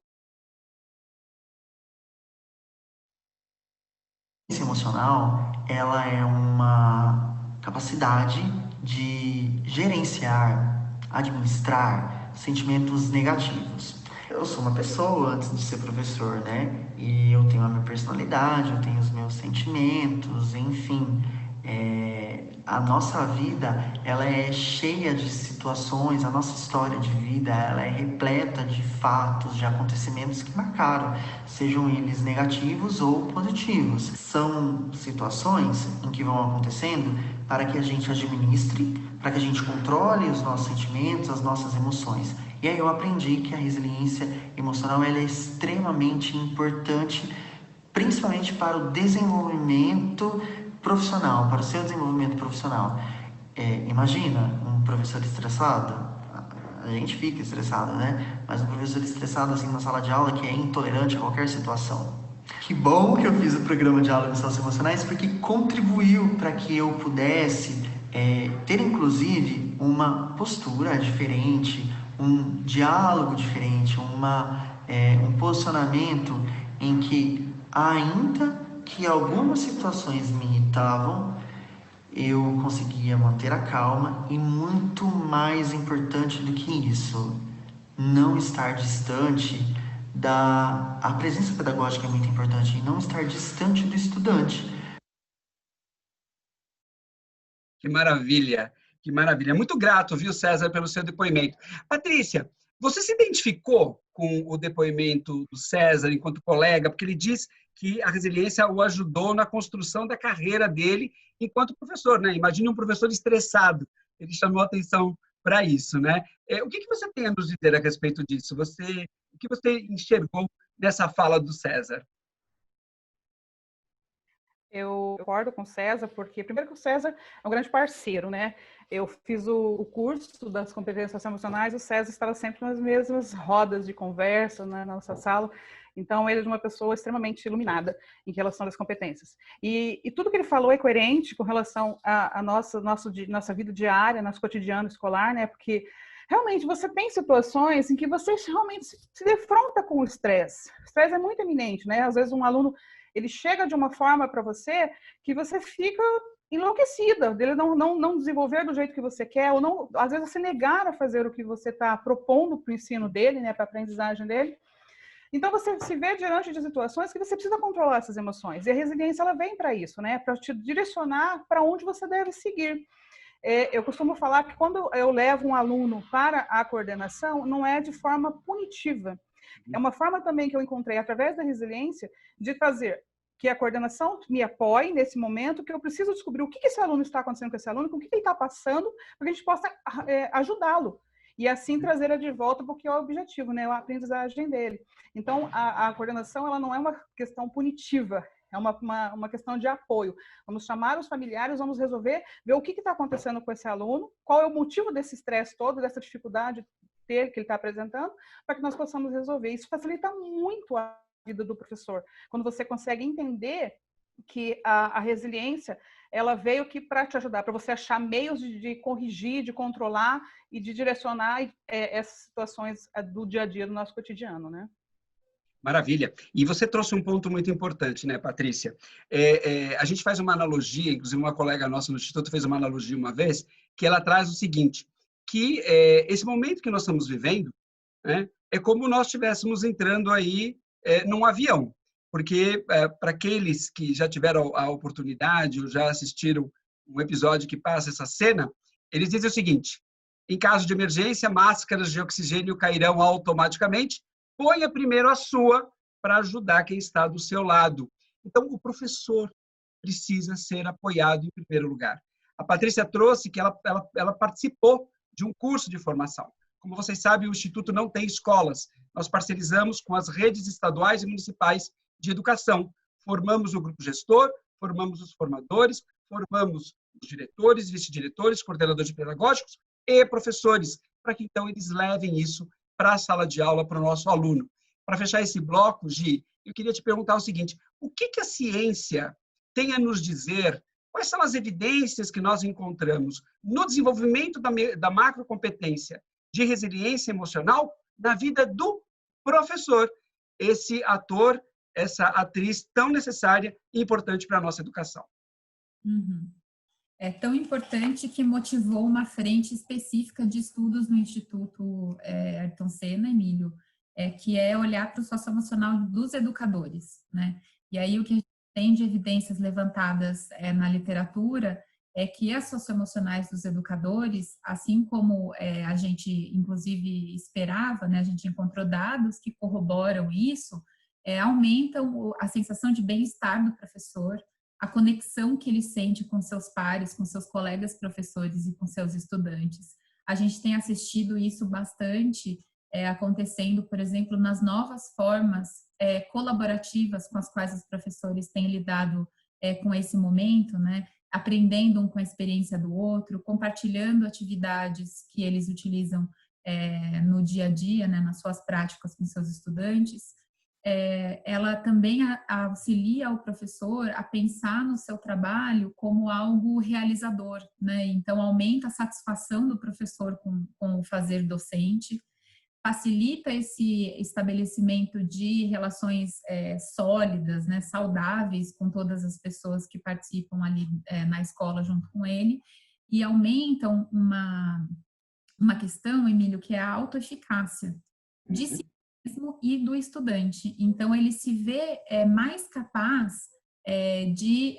Emocional, ela é uma capacidade de gerenciar, administrar sentimentos negativos. Eu sou uma pessoa antes de ser professor, né? E eu tenho a minha personalidade, eu tenho os meus sentimentos, enfim. A nossa vida, ela é cheia de situações, a nossa história de vida, ela é repleta de fatos, de acontecimentos que marcaram, sejam eles negativos ou positivos. São situações em que vão acontecendo para que a gente administre, para que a gente controle os nossos sentimentos, as nossas emoções. E aí eu aprendi que a resiliência emocional ela é extremamente importante, principalmente para o desenvolvimento profissional, para o seu desenvolvimento profissional. Imagina um professor estressado, a gente fica estressado, né? Mas um professor estressado assim na sala de aula que é intolerante a qualquer situação. Que bom que eu fiz o programa de aula de Ciências Emocionais, porque contribuiu para que eu pudesse ter, inclusive, uma postura diferente, um diálogo diferente, um posicionamento em que, ainda que algumas situações me irritavam, eu conseguia manter a calma e, muito mais importante do que isso, não estar distante a presença pedagógica é muito importante, e não estar distante do estudante. Que maravilha, que maravilha. Muito grato, viu, César, pelo seu depoimento. Patrícia, você se identificou com o depoimento do César enquanto colega, porque ele diz que a resiliência o ajudou na construção da carreira dele enquanto professor, né? Imagine um professor estressado. Ele chamou atenção para isso, né? O que você tem a nos dizer a respeito disso? O que você enxergou nessa fala do César? Eu concordo com o César, porque, primeiro, que o César é um grande parceiro, né? Eu fiz o curso das competências emocionais, o César estava sempre nas mesmas rodas de conversa, né, na nossa sala. Então, ele é uma pessoa extremamente iluminada em relação às competências. E tudo que ele falou é coerente com relação à nossa vida diária, nosso cotidiano escolar, né? Porque realmente você tem situações em que você realmente se defronta com o estresse. O estresse é muito eminente, né? Às vezes um aluno ele chega de uma forma para você que você fica enlouquecida, dele não desenvolver do jeito que você quer, ou não, às vezes, se negar a fazer o que você está propondo para o ensino dele, né, para a aprendizagem dele. Então, você se vê diante de situações que você precisa controlar essas emoções. E a resiliência, ela vem para isso, né, para te direcionar para onde você deve seguir. Eu costumo falar que quando eu levo um aluno para a coordenação, não é de forma punitiva. É uma forma também que eu encontrei, através da resiliência, de fazer que a coordenação me apoie nesse momento, que eu preciso descobrir o que esse aluno está acontecendo com esse aluno, com o que ele está passando, para que a gente possa ajudá-lo. E assim trazer ele de volta, porque é o objetivo, né? A aprendizagem dele. Então, a coordenação, ela não é uma questão punitiva, é uma questão de apoio. Vamos chamar os familiares, vamos resolver, ver o que está acontecendo com esse aluno, qual é o motivo desse estresse todo, dessa dificuldade que ele está apresentando, para que nós possamos resolver. Isso facilita muito a vida do professor. Quando você consegue entender que a resiliência, ela veio aqui para te ajudar, para você achar meios de corrigir, de controlar e de direcionar essas situações do dia a dia do nosso cotidiano, né? Maravilha. E você trouxe um ponto muito importante, né, Patrícia? A gente faz uma analogia, inclusive uma colega nossa no Instituto fez uma analogia uma vez, que ela traz o seguinte, que esse momento que nós estamos vivendo, né, é como nós estivéssemos entrando aí num avião. Porque para aqueles que já tiveram a oportunidade ou já assistiram um episódio que passa essa cena, eles dizem o seguinte, em caso de emergência, máscaras de oxigênio cairão automaticamente, ponha primeiro a sua para ajudar quem está do seu lado. Então, o professor precisa ser apoiado em primeiro lugar. A Patrícia trouxe que ela participou de um curso de formação. Como vocês sabem, o Instituto não tem escolas. Nós parcerizamos com as redes estaduais e municipais de educação. Formamos o grupo gestor, formamos os formadores, formamos os diretores, vice-diretores, coordenadores pedagógicos e professores, para que então eles levem isso para a sala de aula, para o nosso aluno. Para fechar esse bloco, Gi, eu queria te perguntar o seguinte, o que a ciência tem a nos dizer, quais são as evidências que nós encontramos no desenvolvimento da macrocompetência de resiliência emocional na vida do professor, esse ator, essa atriz tão necessária e importante para a nossa educação? Uhum. É tão importante que motivou uma frente específica de estudos no Instituto Ayrton Senna, Emílio, que é olhar para o socioemocional dos educadores, né? E aí o que a gente tem de evidências levantadas na literatura é que as socioemocionais dos educadores, assim como a gente, inclusive, esperava, né? A gente encontrou dados que corroboram isso, aumentam a sensação de bem-estar do professor, a conexão que ele sente com seus pares, com seus colegas professores e com seus estudantes. A gente tem assistido isso bastante acontecendo, por exemplo, nas novas formas colaborativas com as quais os professores têm lidado com esse momento, né? Aprendendo um com a experiência do outro, compartilhando atividades que eles utilizam no dia a dia, né? Nas suas práticas com seus estudantes. Ela também auxilia o professor a pensar no seu trabalho como algo realizador, né? Então, aumenta a satisfação do professor com o fazer docente, facilita esse estabelecimento de relações sólidas, né, saudáveis com todas as pessoas que participam ali na escola junto com ele, e aumentam uma questão, Emílio, que é a autoeficácia de si mesmo e do estudante. Então, ele se vê mais capaz de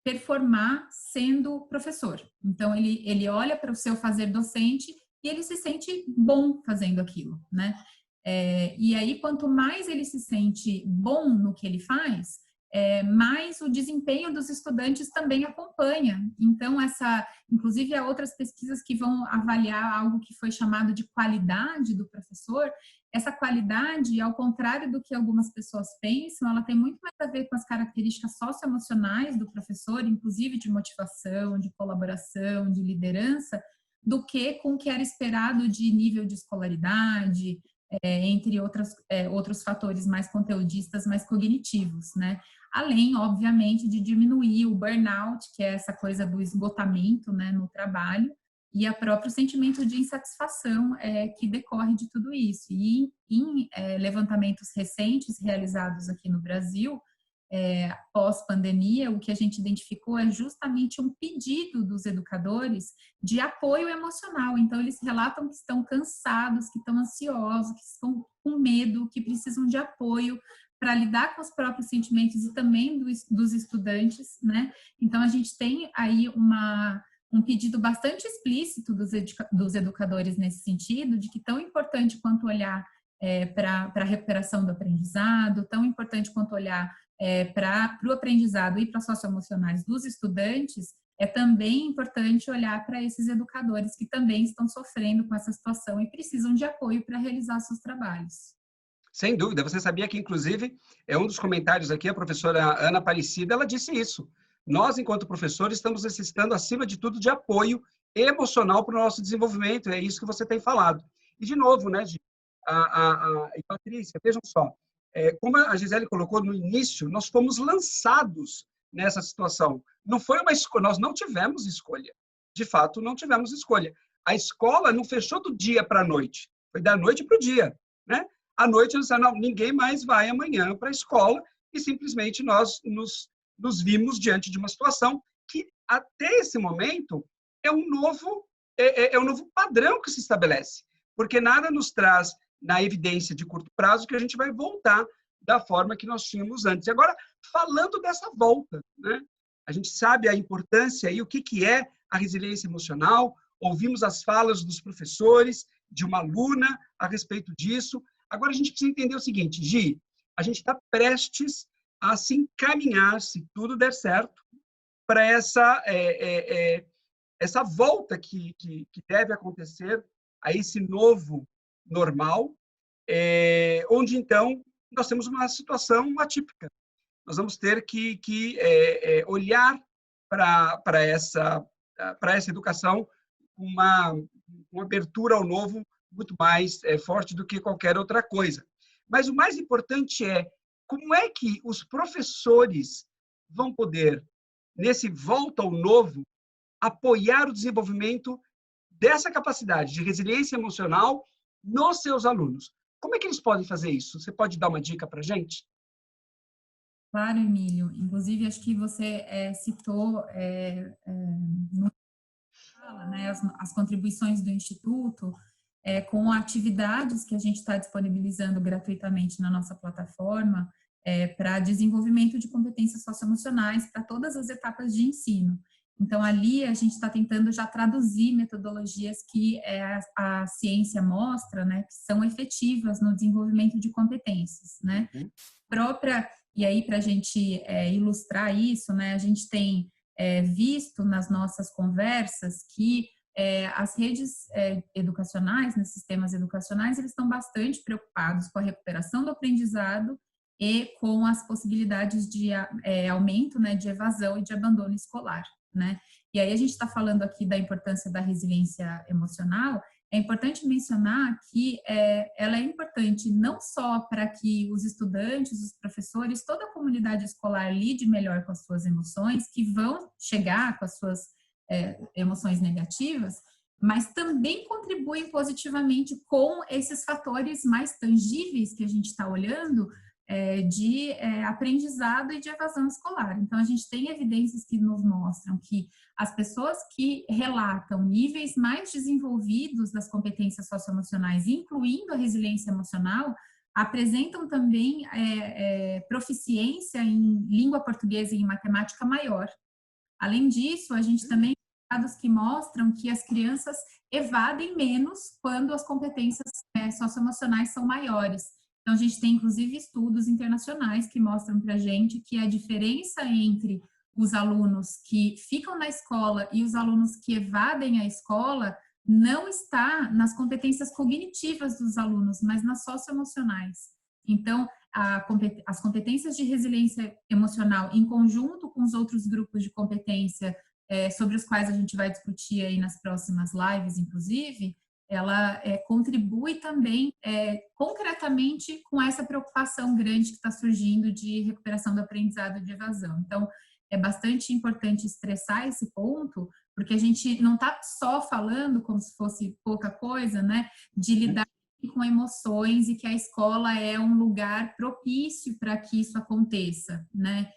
performar sendo professor. Então, ele olha para o seu fazer docente e ele se sente bom fazendo aquilo, né? E aí, quanto mais ele se sente bom no que ele faz, mais o desempenho dos estudantes também acompanha. Então, inclusive, há outras pesquisas que vão avaliar algo que foi chamado de qualidade do professor. Essa qualidade, ao contrário do que algumas pessoas pensam, ela tem muito mais a ver com as características socioemocionais do professor, inclusive de motivação, de colaboração, de liderança, do que com o que era esperado de nível de escolaridade, entre outros fatores mais conteudistas, mais cognitivos, né? Além, obviamente, de diminuir o burnout, que é essa coisa do esgotamento, né, no trabalho, e o próprio sentimento de insatisfação que decorre de tudo isso. E em levantamentos recentes realizados aqui no Brasil, pós-pandemia, o que a gente identificou é justamente um pedido dos educadores de apoio emocional. Então, eles relatam que estão cansados, que estão ansiosos, que estão com medo, que precisam de apoio para lidar com os próprios sentimentos e também dos estudantes, né? Então, a gente tem aí um pedido bastante explícito dos educadores nesse sentido, de que tão importante quanto olhar para a recuperação do aprendizado, tão importante quanto olhar para o aprendizado e para as socioemocionais dos estudantes, é também importante olhar para esses educadores que também estão sofrendo com essa situação e precisam de apoio para realizar seus trabalhos. Sem dúvida. Você sabia que, inclusive, um dos comentários aqui, a professora Ana Aparecida, ela disse isso. Nós, enquanto professores, estamos necessitando, acima de tudo, de apoio emocional para o nosso desenvolvimento. É isso que você tem falado. E, de novo, né, Patrícia, vejam só, como a Gisele colocou no início, nós fomos lançados nessa situação. Não foi uma escolha, nós não tivemos escolha. De fato, não tivemos escolha. A escola não fechou do dia para a noite, foi da noite para o dia, né? À noite, eles disseram, não, ninguém mais vai amanhã para a escola, e simplesmente nós nos vimos diante de uma situação que, até esse momento, é um novo padrão que se estabelece, porque nada nos traz na evidência de curto prazo que a gente vai voltar da forma que nós tínhamos antes. E agora, falando dessa volta, né? A gente sabe a importância e o que é a resiliência emocional, ouvimos as falas dos professores, de uma aluna a respeito disso. Agora, a gente precisa entender o seguinte, Gi, a gente está prestes a se encaminhar, se tudo der certo, para essa volta que deve acontecer a esse novo normal, onde, então, nós temos uma situação atípica. Nós vamos ter que olhar para essa educação com uma abertura ao novo muito mais forte do que qualquer outra coisa. Mas o mais importante é como é que os professores vão poder, nesse volta ao novo, apoiar o desenvolvimento dessa capacidade de resiliência emocional nos seus alunos. Como é que eles podem fazer isso? Você pode dar uma dica para a gente? Claro, Emílio. Inclusive, acho que você citou no fala, né, as contribuições do Instituto com atividades que a gente está disponibilizando gratuitamente na nossa plataforma para desenvolvimento de competências socioemocionais para todas as etapas de ensino. Então, ali a gente está tentando já traduzir metodologias que a ciência mostra, né, que são efetivas no desenvolvimento de competências, né? E aí, para a gente ilustrar isso, né, a gente tem visto nas nossas conversas que as redes educacionais, né, sistemas educacionais, eles estão bastante preocupados com a recuperação do aprendizado e com as possibilidades de aumento, né, de evasão e de abandono escolar, né? E aí a gente está falando aqui da importância da resiliência emocional. É importante mencionar que ela é importante não só para que os estudantes, os professores, toda a comunidade escolar lide melhor com as suas emoções, que vão chegar com as suas emoções negativas, mas também contribuem positivamente com esses fatores mais tangíveis que a gente está olhando, de aprendizado e de evasão escolar. Então, a gente tem evidências que nos mostram que as pessoas que relatam níveis mais desenvolvidos das competências socioemocionais, incluindo a resiliência emocional, apresentam também proficiência em língua portuguesa e em matemática maior. Além disso, a gente também tem dados que mostram que as crianças evadem menos quando as competências socioemocionais são maiores. Então, a gente tem, inclusive, estudos internacionais que mostram para a gente que a diferença entre os alunos que ficam na escola e os alunos que evadem a escola não está nas competências cognitivas dos alunos, mas nas socioemocionais. Então, as competências de resiliência emocional, em conjunto com os outros grupos de competência, sobre os quais a gente vai discutir aí nas próximas lives, inclusive, ela contribui também concretamente com essa preocupação grande que está surgindo de recuperação do aprendizado de evasão. Então, é bastante importante estressar esse ponto, porque a gente não está só falando como se fosse pouca coisa, né, de lidar com emoções e que a escola é um lugar propício para que isso aconteça, né?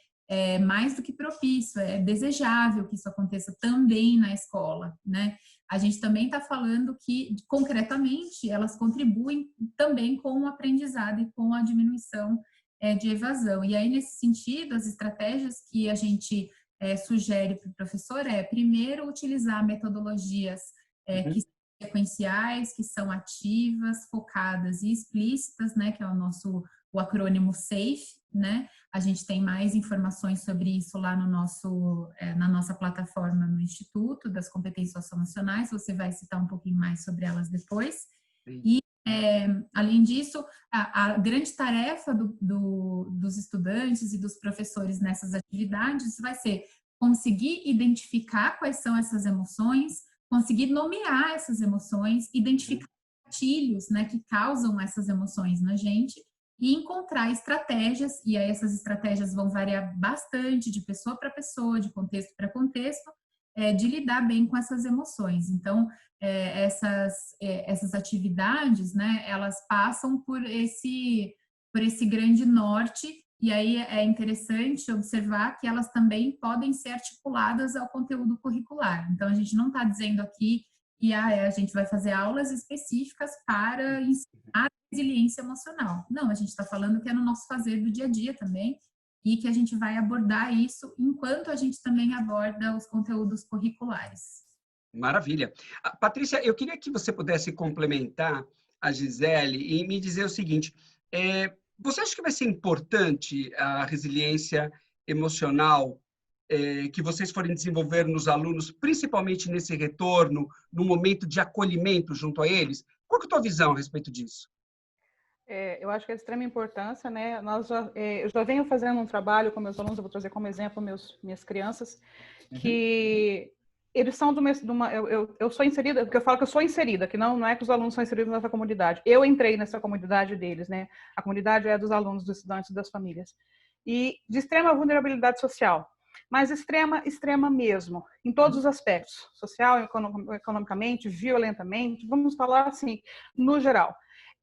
Mais do que propício, é desejável que isso aconteça também na escola, né? A gente também está falando que, concretamente, elas contribuem também com o aprendizado e com a diminuição de evasão. E aí, nesse sentido, as estratégias que a gente sugere para o professor primeiro, utilizar metodologias que são sequenciais, que são ativas, focadas e explícitas, né, que é o acrônimo SAFE, né? A gente tem mais informações sobre isso lá no na nossa plataforma no Instituto das Competências Socioemocionais. Você vai citar um pouquinho mais sobre elas depois. Sim. E, além disso, a grande tarefa dos estudantes e dos professores nessas atividades vai ser conseguir identificar quais são essas emoções, conseguir nomear essas emoções, identificar gatilhos, né, que causam essas emoções na gente, e encontrar estratégias, e aí essas estratégias vão variar bastante de pessoa para pessoa, de contexto para contexto, de lidar bem com essas emoções. Então, essas atividades, né, elas passam por esse grande norte, e aí é interessante observar que elas também podem ser articuladas ao conteúdo curricular. Então, a gente não está dizendo aqui que a gente vai fazer aulas específicas para ensinar resiliência emocional. Não, a gente está falando que é no nosso fazer do dia a dia também, e que a gente vai abordar isso enquanto a gente também aborda os conteúdos curriculares. Maravilha. Patrícia, eu queria que você pudesse complementar a Gisele e me dizer o seguinte, você acha que vai ser importante a resiliência emocional que vocês forem desenvolver nos alunos, principalmente nesse retorno, no momento de acolhimento junto a eles? Qual que é a tua visão a respeito disso? Eu acho que é de extrema importância, né? Eu já venho fazendo um trabalho com meus alunos, eu vou trazer como exemplo minhas crianças, que eles são eu sou inserida, porque eu falo que eu sou inserida, que não é que os alunos são inseridos nessa comunidade. Eu entrei nessa comunidade deles, né? A comunidade é dos alunos, dos estudantes, das famílias. E de extrema vulnerabilidade social, mas extrema mesmo, em todos os aspectos, social, economicamente, violentamente, vamos falar assim, no geral.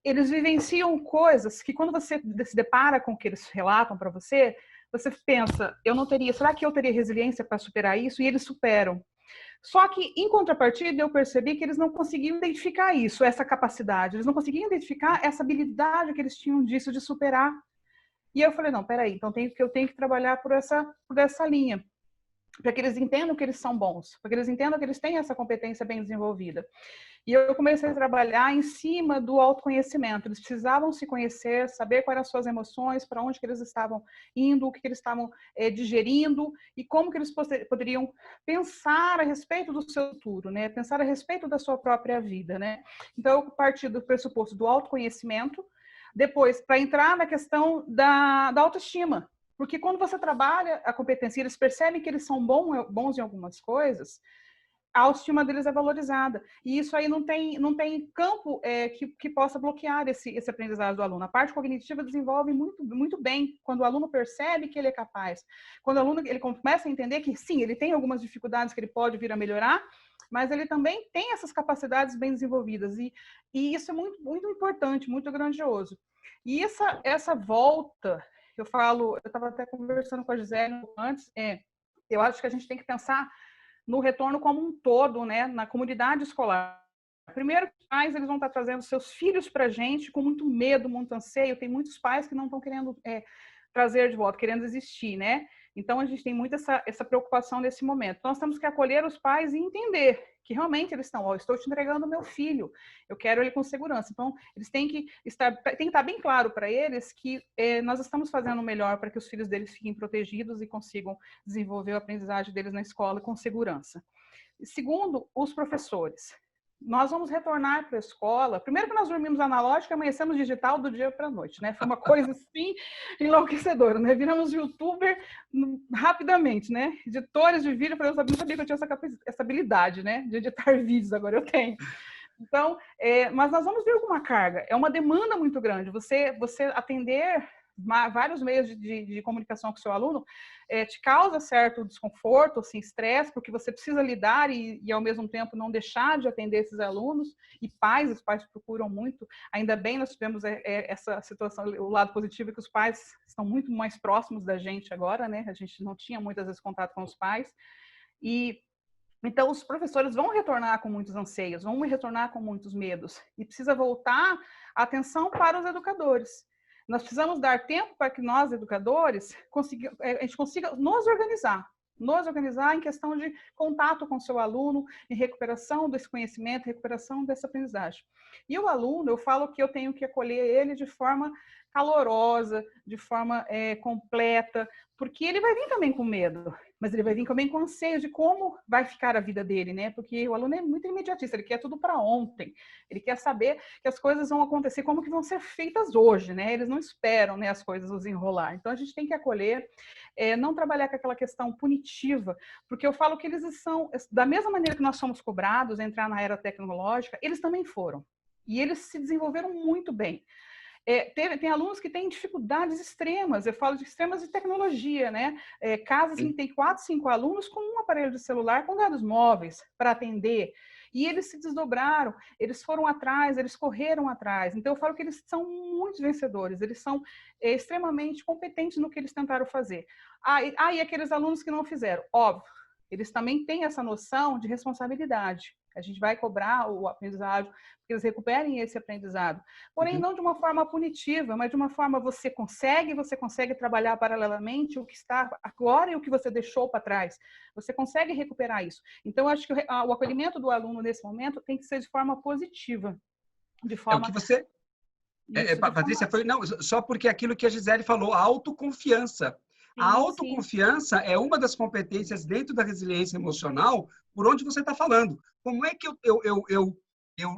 Eles vivenciam coisas que quando você se depara com o que eles relatam para você, você pensa, será que eu teria resiliência para superar isso? E eles superam. Só que, em contrapartida, eu percebi que eles não conseguiam identificar isso, essa capacidade, eles não conseguiam identificar essa habilidade que eles tinham disso de superar. E eu falei, não, peraí, então eu tenho que trabalhar por essa linha, para que eles entendam que eles são bons, para que eles entendam que eles têm essa competência bem desenvolvida. E eu comecei a trabalhar em cima do autoconhecimento. Eles precisavam se conhecer, saber quais eram as suas emoções, para onde que eles estavam indo, o que eles estavam digerindo e como que eles poderiam pensar a respeito do seu futuro, né? Pensar a respeito da sua própria vida, né? Então, eu parti do pressuposto do autoconhecimento, depois, para entrar na questão da autoestima. Porque quando você trabalha a competência, eles percebem que eles são bons em algumas coisas, a autoestima deles é valorizada. E isso aí não tem campo que possa bloquear esse aprendizado do aluno. A parte cognitiva desenvolve muito, muito bem quando o aluno percebe que ele é capaz. Quando o aluno ele começa a entender que, sim, ele tem algumas dificuldades que ele pode vir a melhorar, mas ele também tem essas capacidades bem desenvolvidas. E isso é muito, muito importante, muito grandioso. E essa volta, eu estava até conversando com a Gisele antes, eu acho que a gente tem que pensar no retorno como um todo, né, na comunidade escolar. Primeiro, os pais eles vão estar trazendo seus filhos para a gente com muito medo, muito anseio. Tem muitos pais que não estão querendo trazer de volta, querendo desistir, né? Então, a gente tem muito essa preocupação nesse momento. Nós temos que acolher os pais e entender que realmente eles estão, estou te entregando o meu filho, eu quero ele com segurança. Então, eles têm que estar bem claro para eles que nós estamos fazendo o melhor para que os filhos deles fiquem protegidos e consigam desenvolver a aprendizagem deles na escola com segurança. Segundo, os professores. Nós vamos retornar para a escola. Primeiro que nós dormimos analógico e amanhecemos digital do dia para a noite, né? Foi uma coisa assim enlouquecedora, né? Viramos youtuber rapidamente, né? Editores de vídeo, eu não sabia que eu tinha essa habilidade, né? De editar vídeos, agora eu tenho. Então, mas nós vamos ver alguma carga. É uma demanda muito grande. Você atender vários meios de comunicação com o seu aluno te causa certo desconforto, assim, estresse, porque você precisa lidar e, ao mesmo tempo, não deixar de atender esses alunos. E os pais procuram muito. Ainda bem, nós tivemos essa situação, o lado positivo é que os pais estão muito mais próximos da gente agora, né? A gente não tinha muitas vezes contato com os pais. Então, os professores vão retornar com muitos anseios, vão retornar com muitos medos. E precisa voltar a atenção para os educadores. Nós precisamos dar tempo para que nós, educadores, a gente consiga nos organizar em questão de contato com o seu aluno, em recuperação desse conhecimento, recuperação dessa aprendizagem. E o aluno, eu falo que eu tenho que acolher ele de forma calorosa, de forma completa, porque ele vai vir também com medo, mas ele vai vir também com anseio de como vai ficar a vida dele, né? Porque o aluno é muito imediatista, ele quer tudo para ontem, ele quer saber que as coisas vão acontecer como que vão ser feitas hoje, né? Eles não esperam, né, as coisas nos enrolar. Então, a gente tem que acolher, não trabalhar com aquela questão punitiva, porque eu falo que eles são, da mesma maneira que nós somos cobrados a entrar na era tecnológica, eles também foram. E eles se desenvolveram muito bem. Tem alunos que têm dificuldades extremas, eu falo de extremas de tecnologia, né? Casas que tem 4, 5 alunos com um aparelho de celular com dados móveis para atender. E eles se desdobraram, eles foram atrás, eles correram atrás. Então, eu falo que eles são muito vencedores, eles são extremamente competentes no que eles tentaram fazer. E aqueles alunos que não fizeram? Óbvio, eles também têm essa noção de responsabilidade. A gente vai cobrar o aprendizado, que eles recuperem esse aprendizado. Porém, não de uma forma punitiva, mas de uma forma você consegue trabalhar paralelamente o que está agora e o que você deixou para trás. Você consegue recuperar isso. Então, eu acho que o acolhimento do aluno nesse momento tem que ser de forma positiva. De forma... o que você... Patrícia, não, só porque aquilo que a Gisele falou, a autoconfiança. A autoconfiança é uma das competências dentro da resiliência emocional por onde você está falando. Como é que eu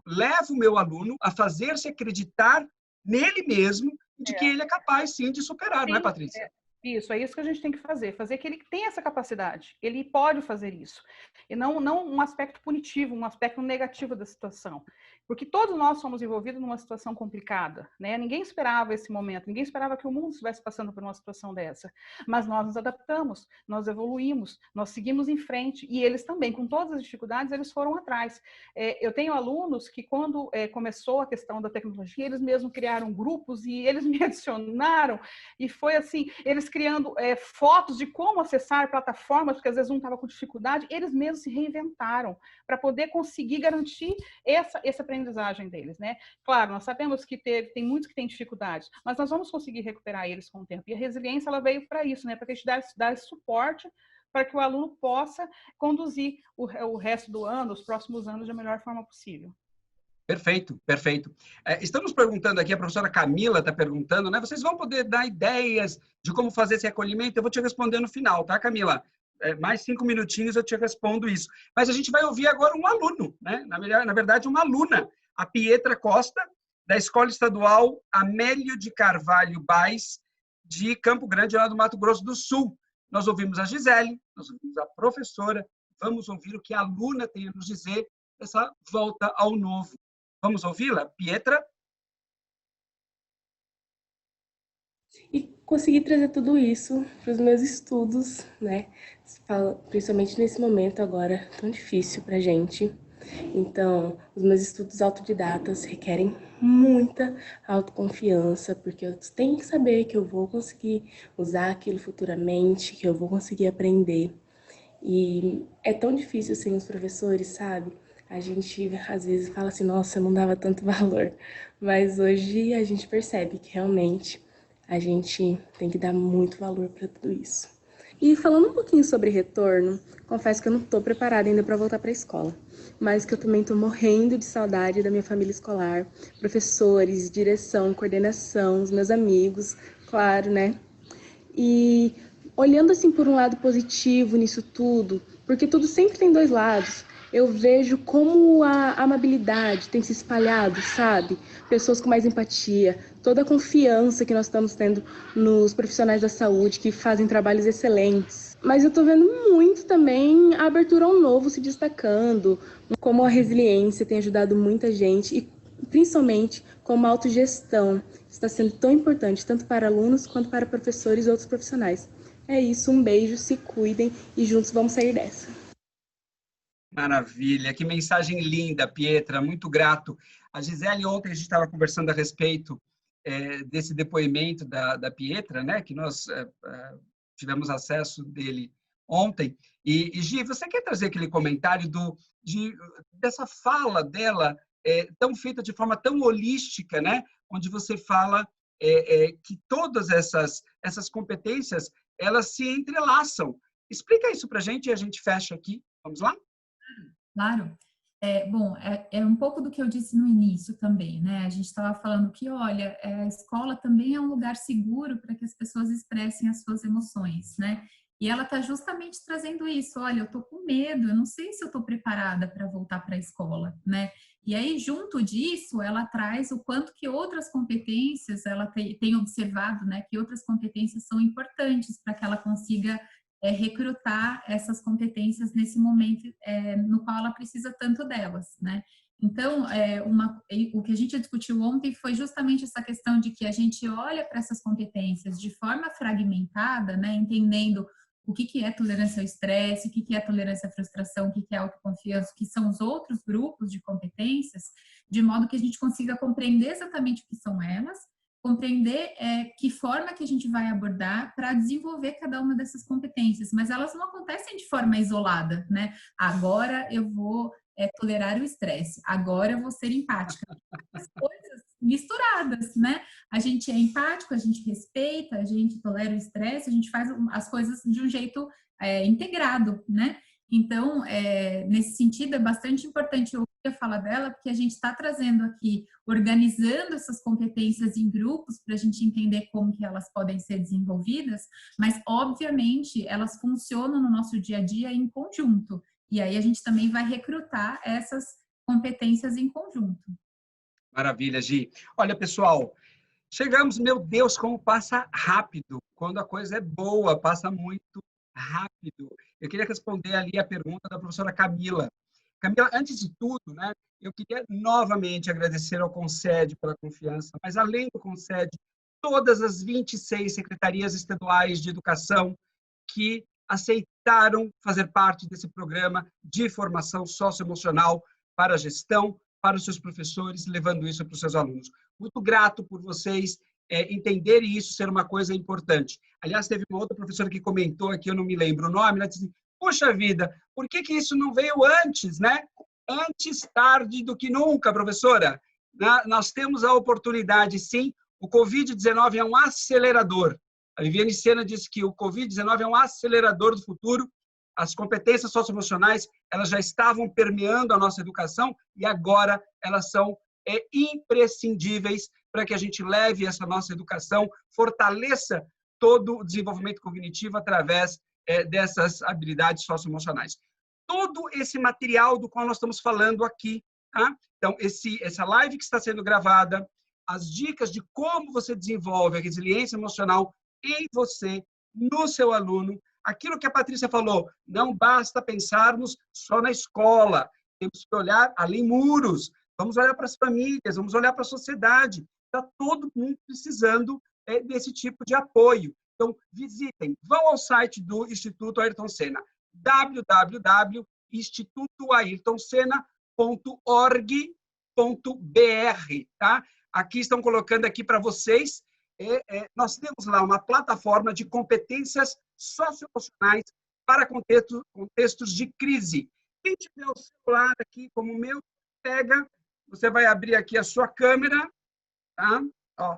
levo o meu aluno a fazer-se acreditar nele mesmo de que ele é capaz, sim, de superar, não é, Patrícia? Isso, é isso que a gente tem que fazer que ele tenha essa capacidade, ele pode fazer isso. E não um aspecto punitivo, um aspecto negativo da situação. Porque todos nós somos envolvidos numa situação complicada, né? Ninguém esperava esse momento, ninguém esperava que o mundo estivesse passando por uma situação dessa. Mas nós nos adaptamos, nós evoluímos, nós seguimos em frente, e eles também, com todas as dificuldades, eles foram atrás. Eu tenho alunos que, quando começou a questão da tecnologia, eles mesmos criaram grupos e eles me adicionaram, e foi assim, eles criando fotos de como acessar plataformas, porque às vezes um estava com dificuldade, eles mesmos se reinventaram para poder conseguir garantir essa aprendizagem deles, né? Claro, nós sabemos que tem muitos que têm dificuldades, mas nós vamos conseguir recuperar eles com o tempo. E a resiliência, ela veio para isso, né? Para que a gente dar esse suporte para que o aluno possa conduzir o resto do ano, os próximos anos, da melhor forma possível. Perfeito, perfeito. Estamos perguntando aqui, a professora Camila está perguntando, né? Vocês vão poder dar ideias de como fazer esse recolhimento? Eu vou te responder no final, tá, Camila? Mais 5 minutinhos eu te respondo isso. Mas a gente vai ouvir agora um aluno, né? Na verdade, uma aluna, a Pietra Costa, da Escola Estadual Amélio de Carvalho Baes, de Campo Grande, lá do Mato Grosso do Sul. Nós ouvimos a Gisele, nós ouvimos a professora, vamos ouvir o que a aluna tem a nos dizer dessa volta ao novo. Vamos ouvi-la, Pietra? E consegui trazer tudo isso para os meus estudos, né? Principalmente nesse momento agora tão difícil para a gente. Então, os meus estudos autodidatas requerem muita autoconfiança, porque eu tenho que saber que eu vou conseguir usar aquilo futuramente, que eu vou conseguir aprender. E é tão difícil sem os professores, sabe? A gente, às vezes, fala assim, nossa, eu não dava tanto valor. Mas hoje a gente percebe que realmente a gente tem que dar muito valor para tudo isso. E falando um pouquinho sobre retorno, confesso que eu não estou preparada ainda para voltar para a escola. Mas que eu também estou morrendo de saudade da minha família escolar, professores, direção, coordenação, os meus amigos, claro, né? E olhando assim por um lado positivo nisso tudo, porque tudo sempre tem dois lados, eu vejo como a amabilidade tem se espalhado, sabe? Pessoas com mais empatia, toda a confiança que nós estamos tendo nos profissionais da saúde, que fazem trabalhos excelentes. Mas eu tô vendo muito também a abertura ao novo se destacando, como a resiliência tem ajudado muita gente e principalmente como a autogestão está sendo tão importante, tanto para alunos quanto para professores e outros profissionais. É isso, um beijo, se cuidem e juntos vamos sair dessa. Maravilha, que mensagem linda, Pietra, muito grato. A Gisele, ontem a gente estava conversando a respeito desse depoimento da Pietra, né, que nós tivemos acesso dele ontem. E Gi, você quer trazer aquele comentário dessa fala dela, tão feita de forma tão holística, né, onde você fala que todas essas competências, elas se entrelaçam. Explica isso para a gente e a gente fecha aqui. Vamos lá? Claro. Bom, é um pouco do que eu disse no início também, né? A gente estava falando que, olha, a escola também é um lugar seguro para que as pessoas expressem as suas emoções, né? E ela está justamente trazendo isso. Olha, eu estou com medo, eu não sei se eu estou preparada para voltar para a escola, né? E aí, junto disso, ela traz o quanto que outras competências, ela tem observado, né? Que outras competências são importantes para que ela consiga recrutar essas competências nesse momento no qual ela precisa tanto delas, né? Então, o que a gente discutiu ontem foi justamente essa questão de que a gente olha para essas competências de forma fragmentada, né? Entendendo o que é tolerância ao estresse, o que é tolerância à frustração, o que é autoconfiança, o que são os outros grupos de competências, de modo que a gente consiga compreender exatamente o que são elas, compreender que forma que a gente vai abordar para desenvolver cada uma dessas competências, mas elas não acontecem de forma isolada, né? Agora eu vou tolerar o estresse, agora eu vou ser empática. As coisas misturadas, né? A gente é empático, a gente respeita, a gente tolera o estresse, a gente faz as coisas de um jeito integrado, né? Então, nesse sentido, é bastante importante ouvir a fala dela, porque a gente está trazendo aqui, organizando essas competências em grupos para a gente entender como que elas podem ser desenvolvidas, mas, obviamente, elas funcionam no nosso dia a dia em conjunto. E aí a gente também vai recrutar essas competências em conjunto. Maravilha, Gi. Olha, pessoal, chegamos, meu Deus, como passa rápido. Quando a coisa é boa, passa muito rápido. Eu queria responder ali a pergunta da professora Camila. Camila, antes de tudo, né, eu queria novamente agradecer ao CONSED pela confiança, mas além do CONSED, todas as 26 secretarias estaduais de educação que aceitaram fazer parte desse programa de formação socioemocional para a gestão, para os seus professores, levando isso para os seus alunos. Muito grato por vocês entender isso ser uma coisa importante. Aliás, teve uma outra professora que comentou aqui, eu não me lembro o nome, ela disse assim, poxa vida, por que isso não veio antes, né? Antes tarde do que nunca, professora. Nós temos a oportunidade, sim. O Covid-19 é um acelerador. A Viviane Sena disse que o Covid-19 é um acelerador do futuro. As competências socioemocionais, elas já estavam permeando a nossa educação e agora elas são imprescindíveis para que a gente leve essa nossa educação, fortaleça todo o desenvolvimento cognitivo através dessas habilidades socioemocionais. Todo esse material do qual nós estamos falando aqui, tá? Então, essa live que está sendo gravada, as dicas de como você desenvolve a resiliência emocional em você, no seu aluno, aquilo que a Patrícia falou, não basta pensarmos só na escola, temos que olhar além muros, vamos olhar para as famílias, vamos olhar para a sociedade, está todo mundo precisando desse tipo de apoio. Então, visitem, vão ao site do Instituto Ayrton Senna, www.institutoayrtonsenna.org.br, tá? Aqui estão colocando aqui para vocês, nós temos lá uma plataforma de competências socioemocionais para contextos de crise. Quem tiver o celular aqui, como o meu, pega, você vai abrir aqui a sua câmera, tá? Ó,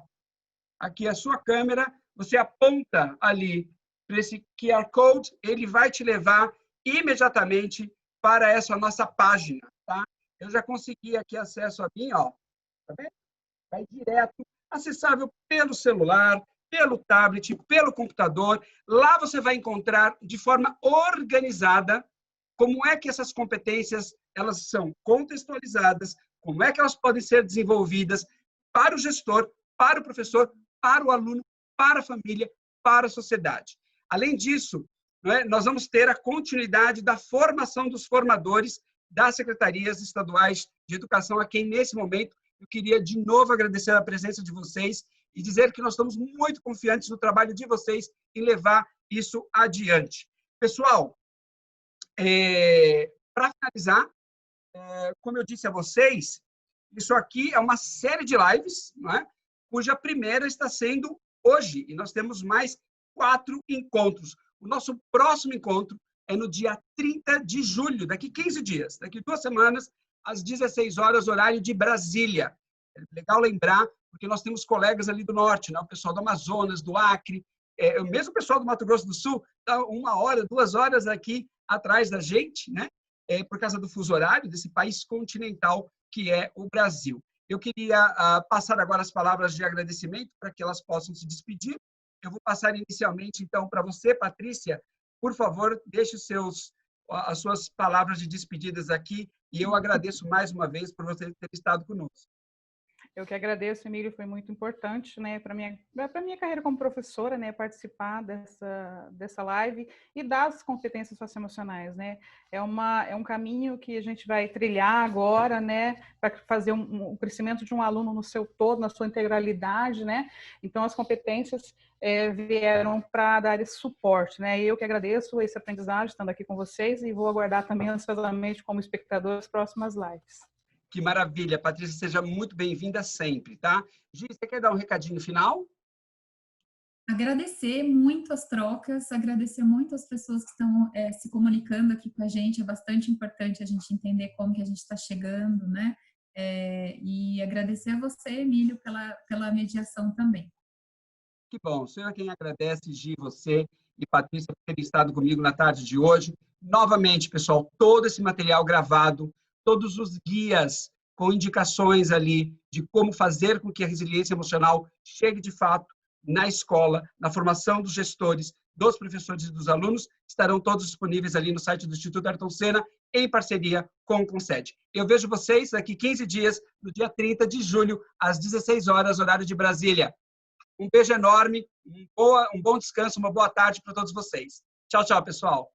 aqui a sua câmera, você aponta ali para esse QR Code, ele vai te levar imediatamente para essa nossa página, tá? Eu já consegui aqui acesso a mim, ó, tá vendo? Vai direto, acessável pelo celular, pelo tablet, pelo computador. Lá você vai encontrar de forma organizada como é que essas competências elas são contextualizadas, como é que elas podem ser desenvolvidas para o gestor, para o professor, para o aluno, para a família, para a sociedade. Além disso, nós vamos ter a continuidade da formação dos formadores das secretarias estaduais de educação, a quem, nesse momento, eu queria de novo agradecer a presença de vocês e dizer que nós estamos muito confiantes no trabalho de vocês em levar isso adiante. Pessoal, para finalizar, como eu disse a vocês, isso aqui é uma série de lives, não é? Cuja primeira está sendo hoje, e nós temos mais 4 encontros. O nosso próximo encontro é no dia 30 de julho, daqui 15 dias, daqui 2 semanas, às 16 horas, horário de Brasília. É legal lembrar, porque nós temos colegas ali do norte, né? O pessoal do Amazonas, do Acre, o mesmo pessoal do Mato Grosso do Sul, está 1 hora, 2 horas aqui atrás da gente, né? Por causa do fuso horário desse país continental que é o Brasil. Eu queria passar agora as palavras de agradecimento para que elas possam se despedir. Eu vou passar inicialmente, então, para você, Patrícia. Por favor, deixe as suas palavras de despedidas aqui e eu agradeço mais uma vez por você ter estado conosco. Eu que agradeço, Emílio, foi muito importante, né, para minha carreira como professora, né, participar dessa live e das competências socioemocionais, né. É um caminho que a gente vai trilhar agora, né, para fazer um crescimento de um aluno no seu todo, na sua integralidade, né. Então, as competências vieram para dar esse suporte, né. Eu que agradeço esse aprendizado, estando aqui com vocês, e vou aguardar também ansiosamente como espectador as próximas lives. Que maravilha, Patrícia, seja muito bem-vinda sempre, tá? Gi, você quer dar um recadinho final? Agradecer muito as trocas, agradecer muito as pessoas que estão se comunicando aqui com a gente, é bastante importante a gente entender como que a gente está chegando, né? E agradecer a você, Emílio, pela mediação também. Que bom, sou eu quem agradece, Gi, você e Patrícia por terem estado comigo na tarde de hoje. Novamente, pessoal, todo esse material gravado, todos os guias com indicações ali de como fazer com que a resiliência emocional chegue de fato na escola, na formação dos gestores, dos professores e dos alunos, estarão todos disponíveis ali no site do Instituto Ayrton Senna, em parceria com o CONCED. Eu vejo vocês daqui 15 dias, no dia 30 de julho, às 16 horas, horário de Brasília. Um beijo enorme, um bom descanso, uma boa tarde para todos vocês. Tchau, tchau, pessoal.